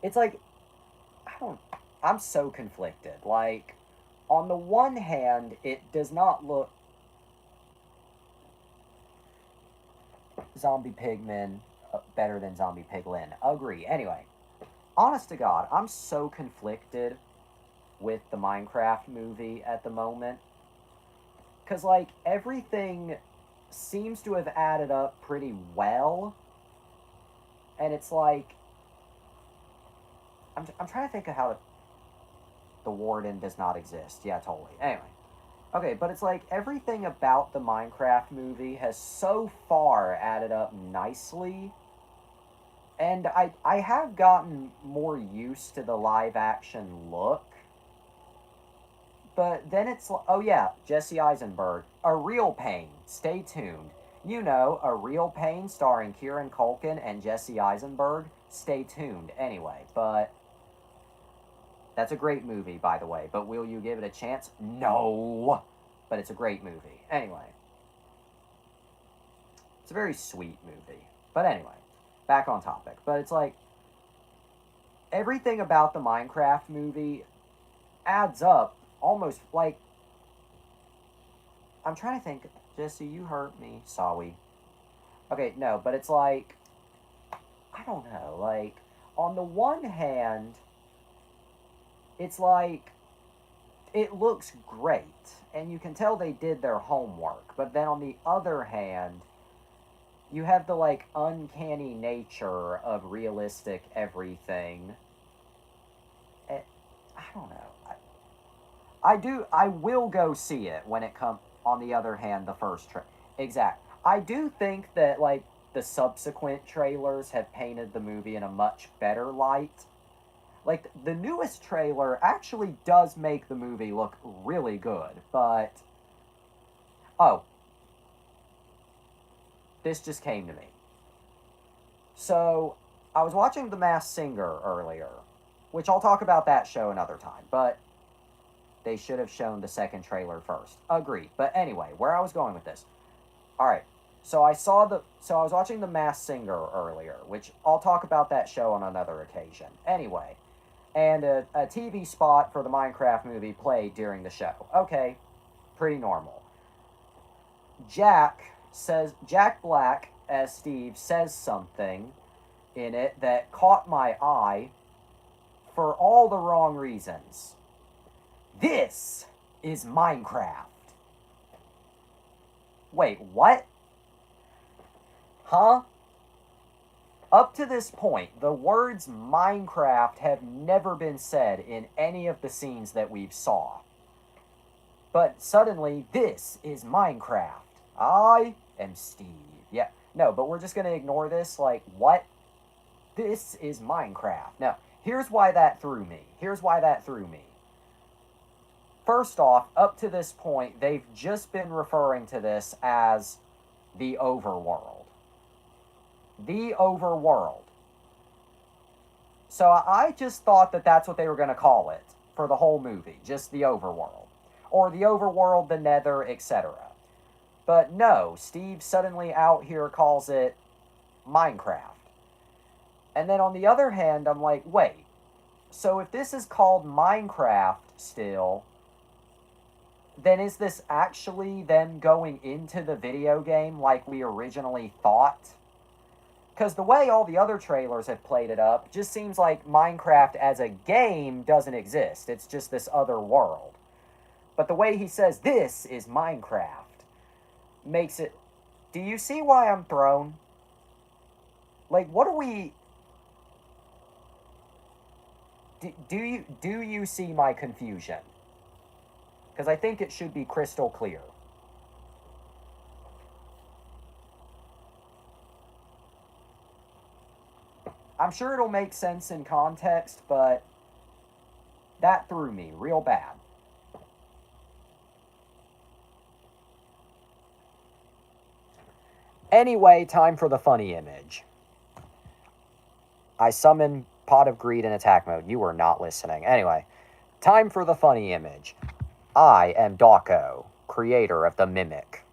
it's like, I'm so conflicted. Like, on the one hand, it does not look Zombie Pigmen better than Zombie Piglin. Agree. Anyway, honest to God, I'm so conflicted with the Minecraft movie at the moment. Because, like, everything seems to have added up pretty well. And it's like, I'm trying to think of how to... the warden does not exist. Yeah, totally. Anyway. Okay, but it's like everything about the Minecraft movie has so far added up nicely. And I have gotten more used to the live action look. But then it's like, oh yeah, Jesse Eisenberg. A Real Pain. Stay tuned. You know, A Real Pain starring Kieran Culkin and Jesse Eisenberg. Stay tuned. Anyway, but that's a great movie, by the way. But will you give it a chance? No. But it's a great movie. Anyway. It's a very sweet movie. But anyway, back on topic. But it's like, everything about the Minecraft movie adds up almost like, I'm trying to think, Jesse, you hurt me. Sorry. Okay, no, but it's like, I don't know, like, on the one hand, it's like, it looks great, and you can tell they did their homework, but then on the other hand, you have the, like, uncanny nature of realistic everything. And, I don't know. I will go see it when it comes, on the other hand, the first exact. I do think that, like, the subsequent trailers have painted the movie in a much better light. Like, the newest trailer actually does make the movie look really good, but... Oh. This just came to me. So, I was watching The Masked Singer earlier, which I'll talk about that show another time, but they should have shown the second trailer first. Agreed. But anyway, where I was going with this. Alright, so I was watching The Masked Singer earlier, which I'll talk about that show on another occasion. Anyway, and a TV spot for the Minecraft movie played during the show. Okay, pretty normal. Jack Black, as Steve, says something in it that caught my eye for all the wrong reasons. This is Minecraft. Wait, what? Huh? Up to this point, the words Minecraft have never been said in any of the scenes that we've saw. But suddenly, this is Minecraft. I am Steve. Yeah, no, but we're just going to ignore this. Like, what? This is Minecraft. Now, here's why that threw me. First off, up to this point, they've just been referring to this as the overworld. The overworld. So I just thought that that's what they were going to call it for the whole movie, just the overworld. Or the overworld, the nether, etc. But no, Steve suddenly out here calls it Minecraft. And then on the other hand, I'm like, wait, so if this is called Minecraft still, then is this actually them going into the video game like we originally thought? Because the way all the other trailers have played it up just seems like Minecraft as a game doesn't exist. It's just this other world. But the way he says this is Minecraft makes it... Do you see why I'm thrown? Like, what are we... Do you see my confusion? Because I think it should be crystal clear. I'm sure it'll make sense in context, but that threw me real bad. Anyway, time for the funny image. I summon Pot of Greed in attack mode. You were not listening. Anyway, time for the funny image. I am Dawko, creator of the Mimic.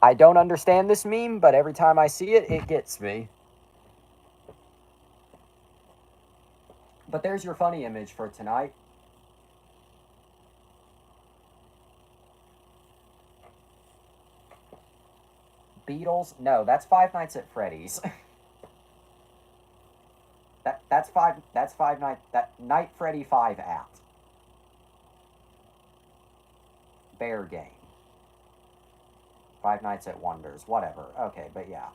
I don't understand this meme, but every time I see it, it gets me. But there's your funny image for tonight. Beatles? No, that's Five Nights at Freddy's. That's Five Nights... That Night Freddy 5 at. Bear Game. Five Nights at Wonders. Whatever. Okay, but yeah.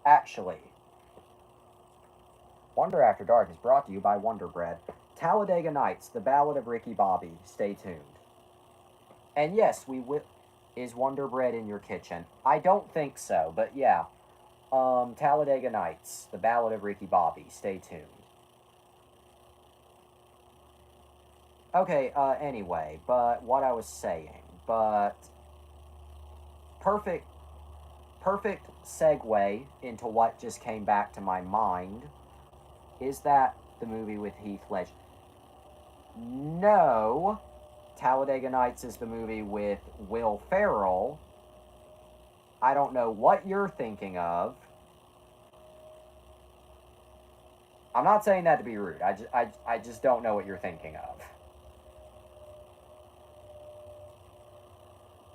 Actually, Wonder After Dark is brought to you by Wonder Bread. Talladega Nights, The Ballad of Ricky Bobby. Stay tuned. And yes, we will. Is Wonder Bread in your kitchen? I don't think so, but yeah. Talladega Nights, The Ballad of Ricky Bobby. Stay tuned. Okay, anyway, but what I was saying, but perfect, perfect segue into what just came back to my mind. Is that the movie with Heath Ledger? No, Talladega Nights is the movie with Will Ferrell. I don't know what you're thinking of. I'm not saying that to be rude. I just don't know what you're thinking of.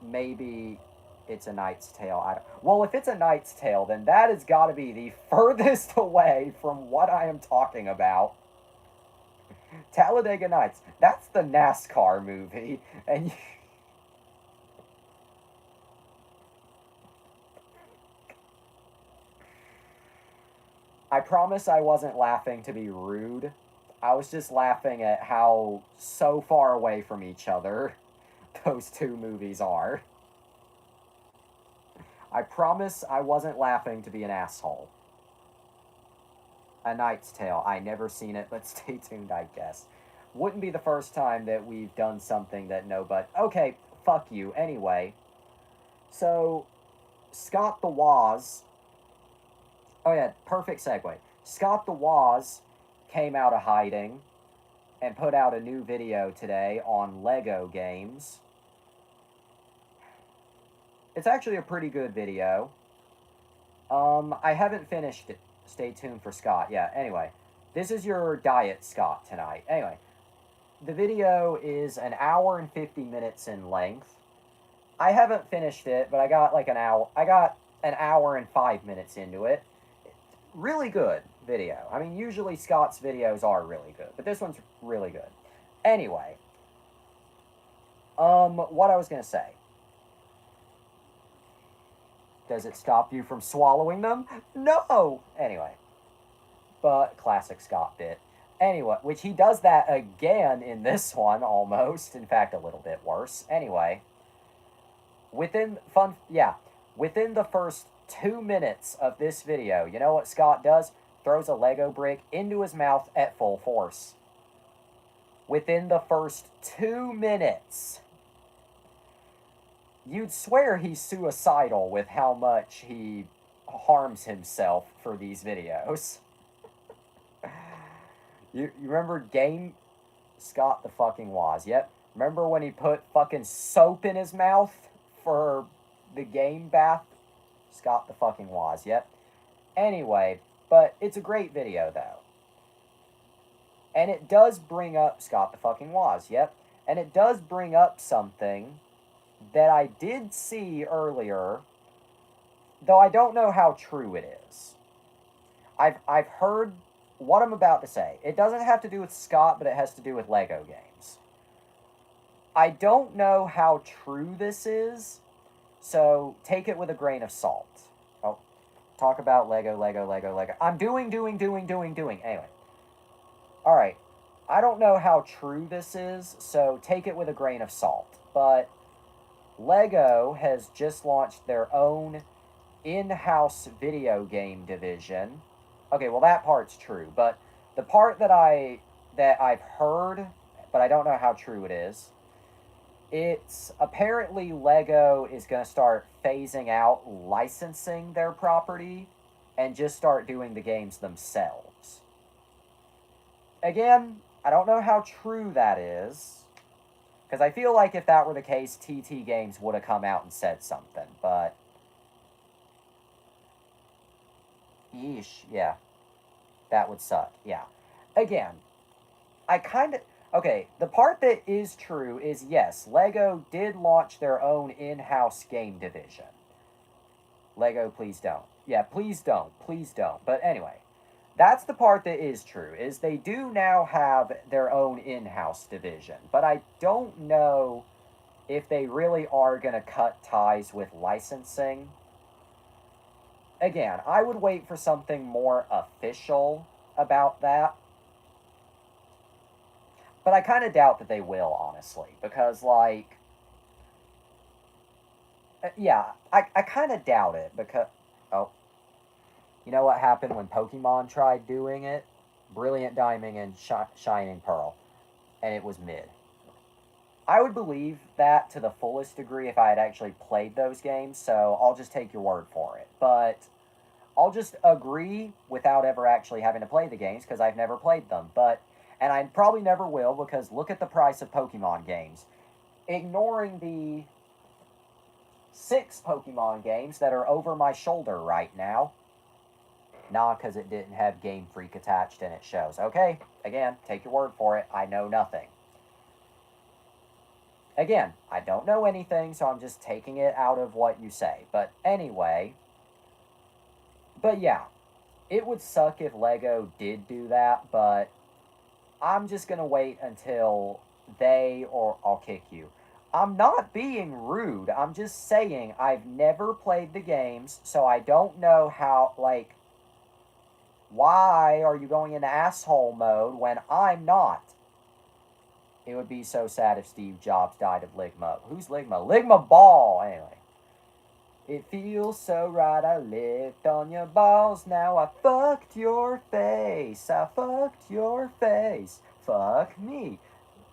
Maybe it's A Knight's Tale. Well, if it's A Knight's Tale, then that has got to be the furthest away from what I am talking about. Talladega Nights. That's the NASCAR movie, and I promise I wasn't laughing to be rude. I was just laughing at how so far away from each other those two movies are. I promise I wasn't laughing to be an asshole. A Knight's Tale. I never seen it, but stay tuned, I guess. Wouldn't be the first time that we've done something that okay, fuck you. Anyway, so Scott the Woz. Oh yeah, perfect segue. Scott the Woz came out of hiding and put out a new video today on Lego games. It's actually a pretty good video. I haven't finished it. Stay tuned for Scott. Yeah, anyway. This is your diet Scott tonight. Anyway, the video is an hour and 50 minutes in length. I haven't finished it, but I got like an hour. I got an hour and 5 minutes into it. Really good video. I mean, usually Scott's videos are really good, but this one's really good. Anyway, what I was gonna say. Does it stop you from swallowing them? No! Anyway. But classic Scott bit. Anyway, which he does that again in this one almost. In fact, a little bit worse. Anyway. Within the first 2 minutes of this video, you know what Scott does? Throws a Lego brick into his mouth at full force. Within the first 2 minutes. You'd swear he's suicidal with how much he harms himself for these videos. You remember Scott the fucking Woz, yep. Remember when he put fucking soap in his mouth for the game bath? Scott the fucking Woz, yep. Anyway, but it's a great video though. And it does bring up Scott the fucking Woz, yep. And it does bring up something that I did see earlier, though I don't know how true it is. I've heard what I'm about to say. It doesn't have to do with Scott, but it has to do with Lego games. I don't know how true this is, so take it with a grain of salt. Oh, talk about Lego. I'm doing. Anyway. Alright. I don't know how true this is, so take it with a grain of salt. But Lego has just launched their own in-house video game division. Okay, well that part's true, but the part that I've heard, but I don't know how true it is, it's apparently Lego is going to start phasing out licensing their property and just start doing the games themselves. Again, I don't know how true that is. Because I feel like if that were the case, TT Games would have come out and said something, but... Yeesh, yeah. That would suck, yeah. Again, I kind of... Okay, the part that is true is, yes, Lego did launch their own in-house game division. Lego, please don't. Yeah, please don't. Please don't. But anyway, that's the part that is true, is they do now have their own in-house division. But I don't know if they really are going to cut ties with licensing. again, I would wait for something more official about that. But I kind of doubt that they will, honestly, because, like, yeah, I kind of doubt it because, oh, you know what happened when Pokemon tried doing it? Brilliant Diamond and Shining Pearl, and it was mid. I would believe that to the fullest degree if I had actually played those games, so I'll just take your word for it. But I'll just agree without ever actually having to play the games because I've never played them. And I probably never will because look at the price of Pokemon games. Ignoring the 6 Pokemon games that are over my shoulder right now. Nah, because it didn't have Game Freak attached and it shows. Okay, again, take your word for it. I know nothing. Again, I don't know anything, so I'm just taking it out of what you say. But anyway, but yeah, it would suck if Lego did do that, but I'm just going to wait until they or I'll kick you. I'm not being rude. I'm just saying I've never played the games, so I don't know how, like, why are you going into asshole mode when I'm not? It would be so sad if Steve Jobs died of Ligma. Who's Ligma? Ligma Ball! Anyway. It feels so right, I licked on your balls, now I fucked your face, I fucked your face, fuck me.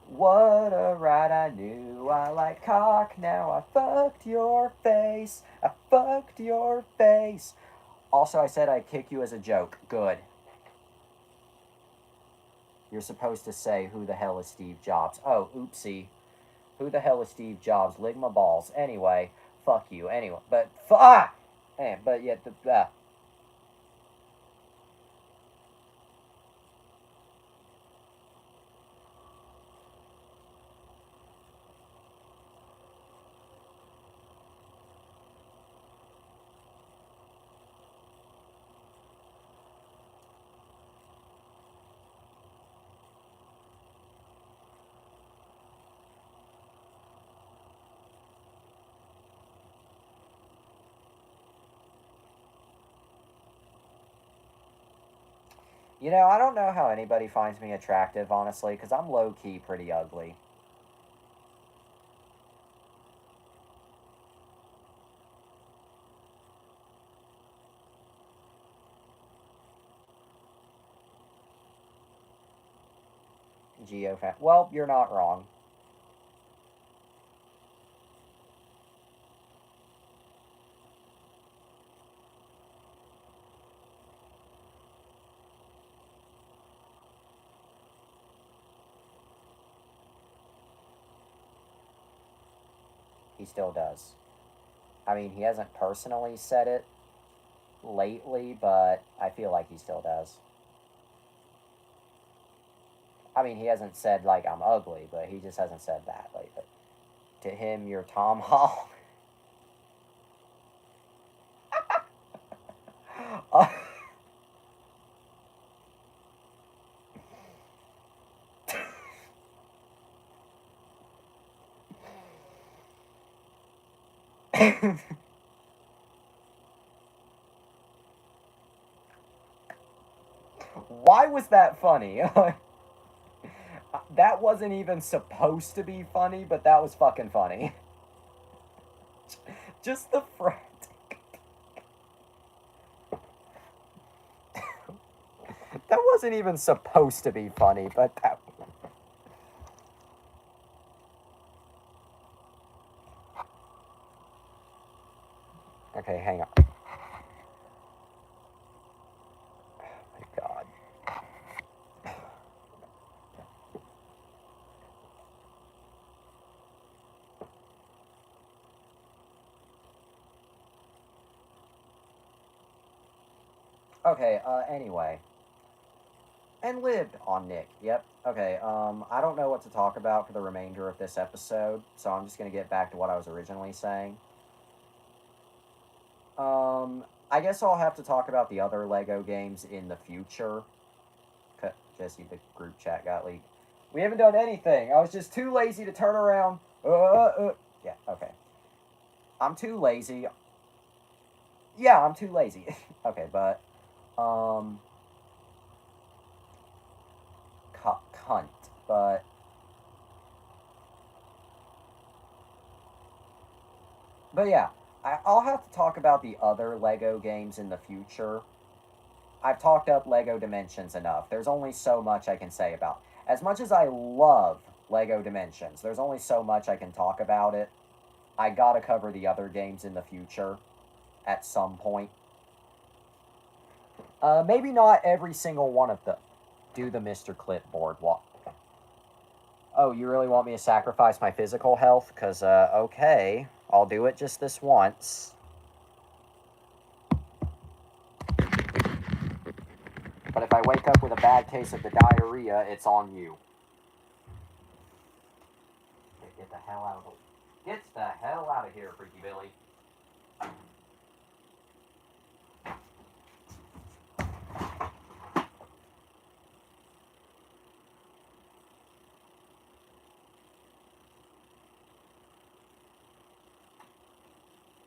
What a ride, I knew I like cock, now I fucked your face, I fucked your face. Also, I said I'd kick you as a joke. Good. You're supposed to say, who the hell is Steve Jobs? Oh, oopsie. Who the hell is Steve Jobs? Ligma balls. Anyway, fuck you. Anyway, but but yet I don't know how anybody finds me attractive, honestly, because I'm low key pretty ugly. Geofan. Well, you're not wrong. He still does. I mean, he hasn't personally said it lately, but I feel like he still does. I mean, he hasn't said, like, I'm ugly, but he just hasn't said that lately. To him, you're Tom Hall. Why was that funny? That wasn't even supposed to be funny, but that was fucking funny. Just the frantic. That wasn't even supposed to be funny, but that. Okay, hang on. Oh my god. Okay, anyway. And lived on Nick. Yep. Okay, I don't know what to talk about for the remainder of this episode, so I'm just gonna get back to what I was originally saying. I guess I'll have to talk about the other Lego games in the future. Jesse, the group chat got leaked. We haven't done anything. I was just too lazy to turn around. Yeah, okay. I'm too lazy. Yeah, I'm too lazy. Okay, but um, cunt. But yeah, I'll have to talk about the other Lego games in the future. I've talked up Lego Dimensions enough. There's only so much I can say about. As much as I love Lego Dimensions, there's only so much I can talk about it. I gotta cover the other games in the future at some point. Maybe not every single one of them. Do the Mr. Clipboard walk. Oh, you really want me to sacrifice my physical health? Because, okay, I'll do it just this once. But if I wake up with a bad case of the diarrhea, it's on you. Get the hell out of here. Get the hell out of here, Freaky Billy.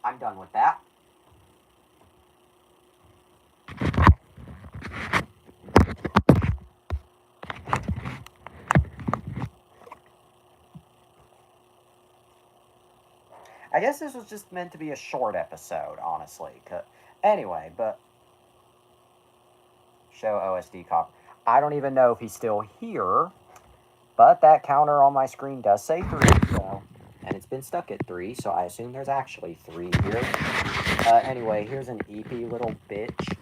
I'm done with that. I guess this was just meant to be a short episode, honestly. Anyway, but show OSD copy. I don't even know if he's still here, but that counter on my screen does say 3, so, and it's been stuck at 3, so I assume there's actually 3 here. Anyway, here's an EP little bitch.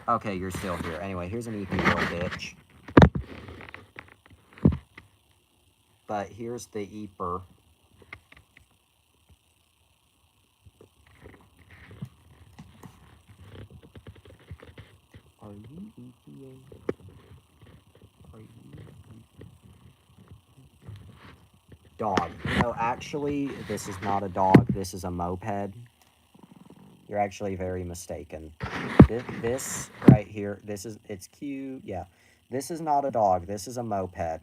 Okay, you're still here. Anyway, here's an EP little bitch. But here's the Eeper. Are you EPing? Are you dog? No, actually, this is not a dog. This is a moped. You're actually very mistaken. This right here, it's cute. Yeah. This is not a dog. This is a moped.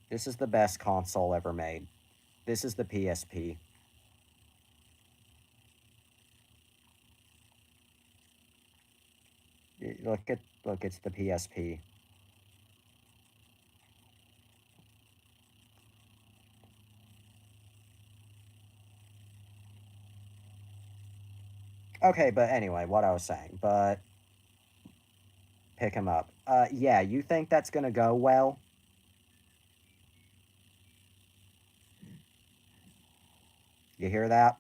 This is the best console ever made. This is the PSP. Look, it's the PSP. Okay, but anyway, what I was saying, but pick him up. Yeah, you think that's gonna go well? You hear that?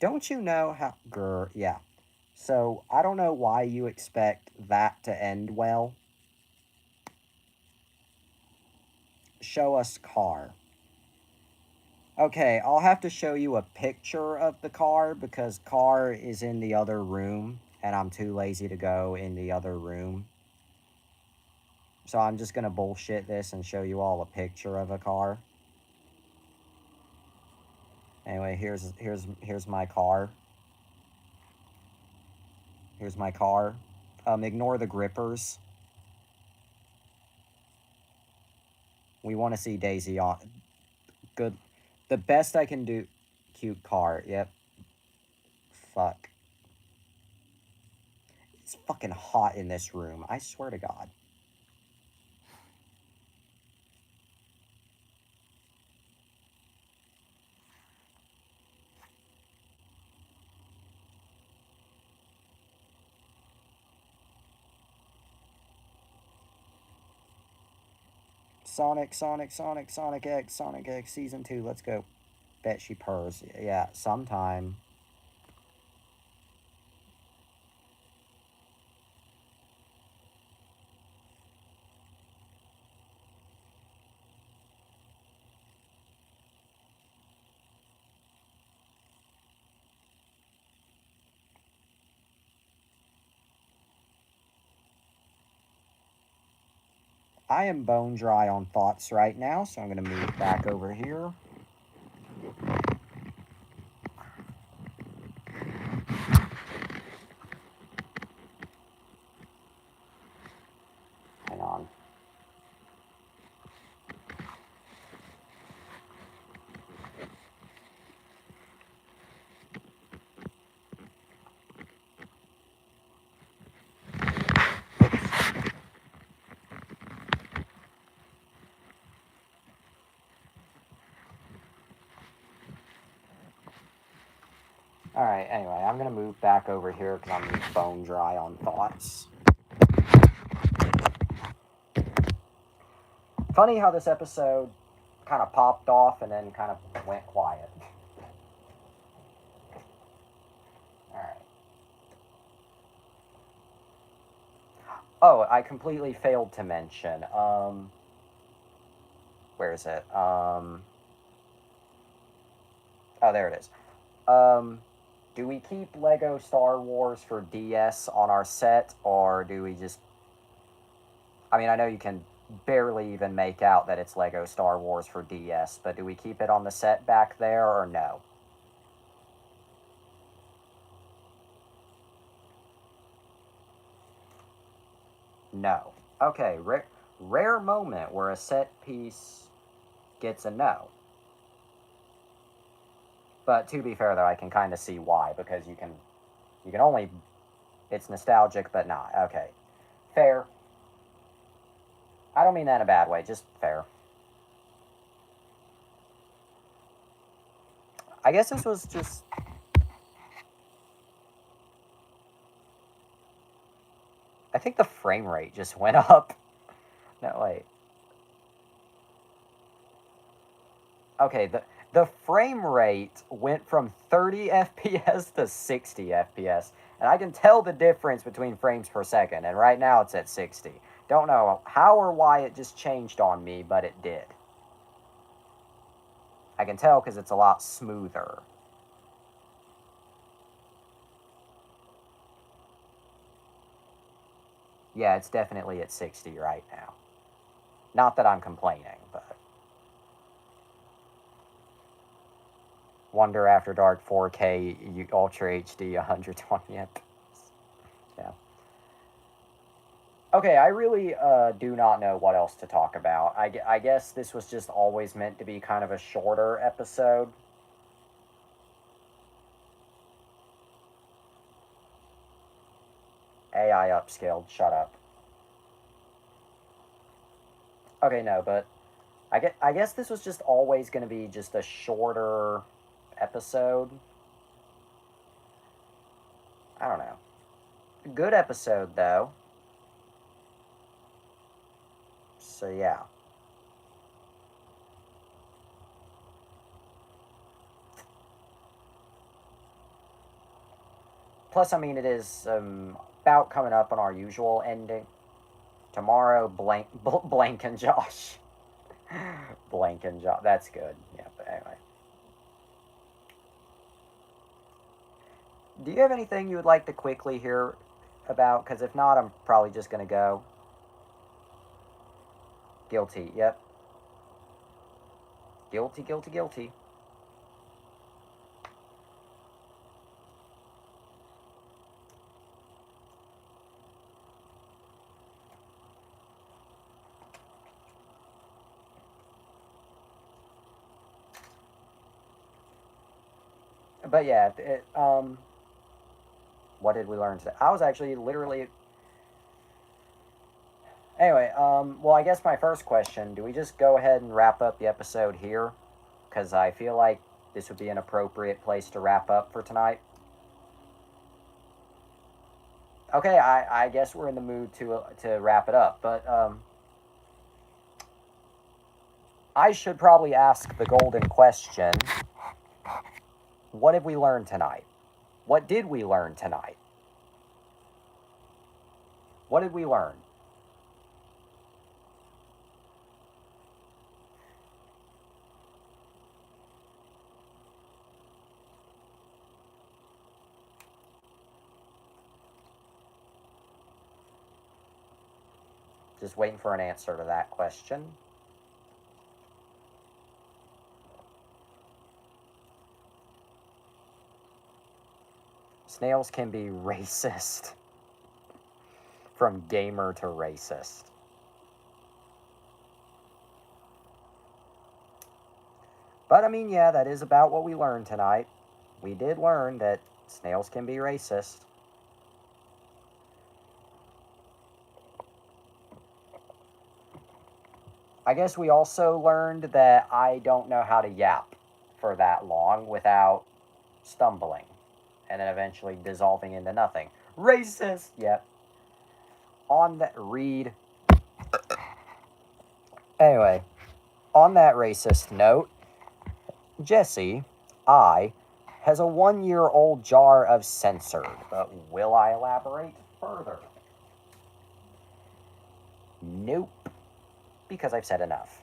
Don't you know how? Grr, yeah. So I don't know why you expect that to end well. Show us car. Okay, I'll have to show you a picture of the car because car is in the other room and I'm too lazy to go in the other room. So I'm just gonna bullshit this and show you all a picture of a car. Anyway, here's my car. Here's my car. Ignore the grippers. We want to see Daisy on. Good. The best I can do. Cute car. Yep. Fuck. It's fucking hot in this room. I swear to God. Sonic X Season 2. Let's go. Bet she purrs. Yeah, sometime. I am bone dry on thoughts right now, so I'm going to move back over here. Hang on. Alright, anyway, I'm going to move back over here because I'm bone dry on thoughts. Funny how this episode kind of popped off and then kind of went quiet. Alright. Oh, I completely failed to mention. Where is it? Oh, there it is. Do we keep Lego Star Wars for DS on our set, or do we just... I mean, I know you can barely even make out that it's Lego Star Wars for DS, but do we keep it on the set back there, or no? No. Okay, rare moment where a set piece gets a no. But to be fair, though, I can kind of see why, because you can only... It's nostalgic, but not. Okay. Fair. I don't mean that in a bad way, just fair. I guess this was just... I think the frame rate just went up. No, wait. Okay, the frame rate went from 30 FPS to 60 FPS. And I can tell the difference between frames per second, and right now it's at 60. Don't know how or why it just changed on me, but it did. I can tell because it's a lot smoother. Yeah, it's definitely at 60 right now. Not that I'm complaining, but... Wonder After Dark 4K Ultra HD 120 FPS. Yeah. Okay, I really do not know what else to talk about. I guess this was just always meant to be kind of a shorter episode. AI upscaled, shut up. Okay, no, but I guess this was just always going to be just a shorter episode. I don't know. Good episode, though. So, yeah. Plus, I mean, it is about coming up on our usual ending. Tomorrow, Blank and Josh. Blank and Josh. That's good. Yeah, but anyway. Do you have anything you would like to quickly hear about? Because if not, I'm probably just going to go. Guilty. Yep. Guilty, guilty, guilty. But yeah, what did we learn today? I was actually literally... Anyway, well, I guess my first question, do we just go ahead and wrap up the episode here? Because I feel like this would be an appropriate place to wrap up for tonight. Okay, I guess we're in the mood to wrap it up, but I should probably ask the golden question. What have we learned tonight? What did we learn tonight? What did we learn? Just waiting for an answer to that question. Snails can be racist. From gamer to racist. But I mean, yeah, that is about what we learned tonight. We did learn that snails can be racist. I guess we also learned that I don't know how to yap for that long without stumbling. and then eventually dissolving into nothing. Racist! Yep. On that, read. Anyway, on that racist note, Jesse, has a 1-year-old jar of censored, but will I elaborate further? Nope, because I've said enough.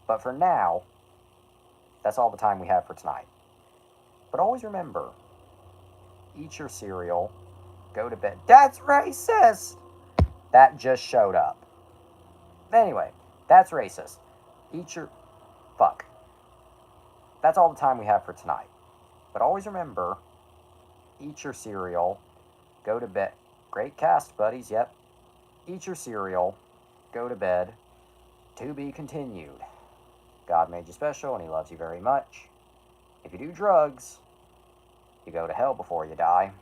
But for now, that's all the time we have for tonight. But always remember, eat your cereal, go to bed. That's racist! That just showed up. Anyway, that's racist. Eat your... Fuck. That's all the time we have for tonight. But always remember, eat your cereal, go to bed. Great cast, buddies, yep. Eat your cereal, go to bed. To be continued. God made you special and he loves you very much. If you do drugs, you go to hell before you die.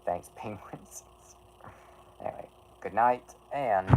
Thanks, penguins. Anyway, good night and...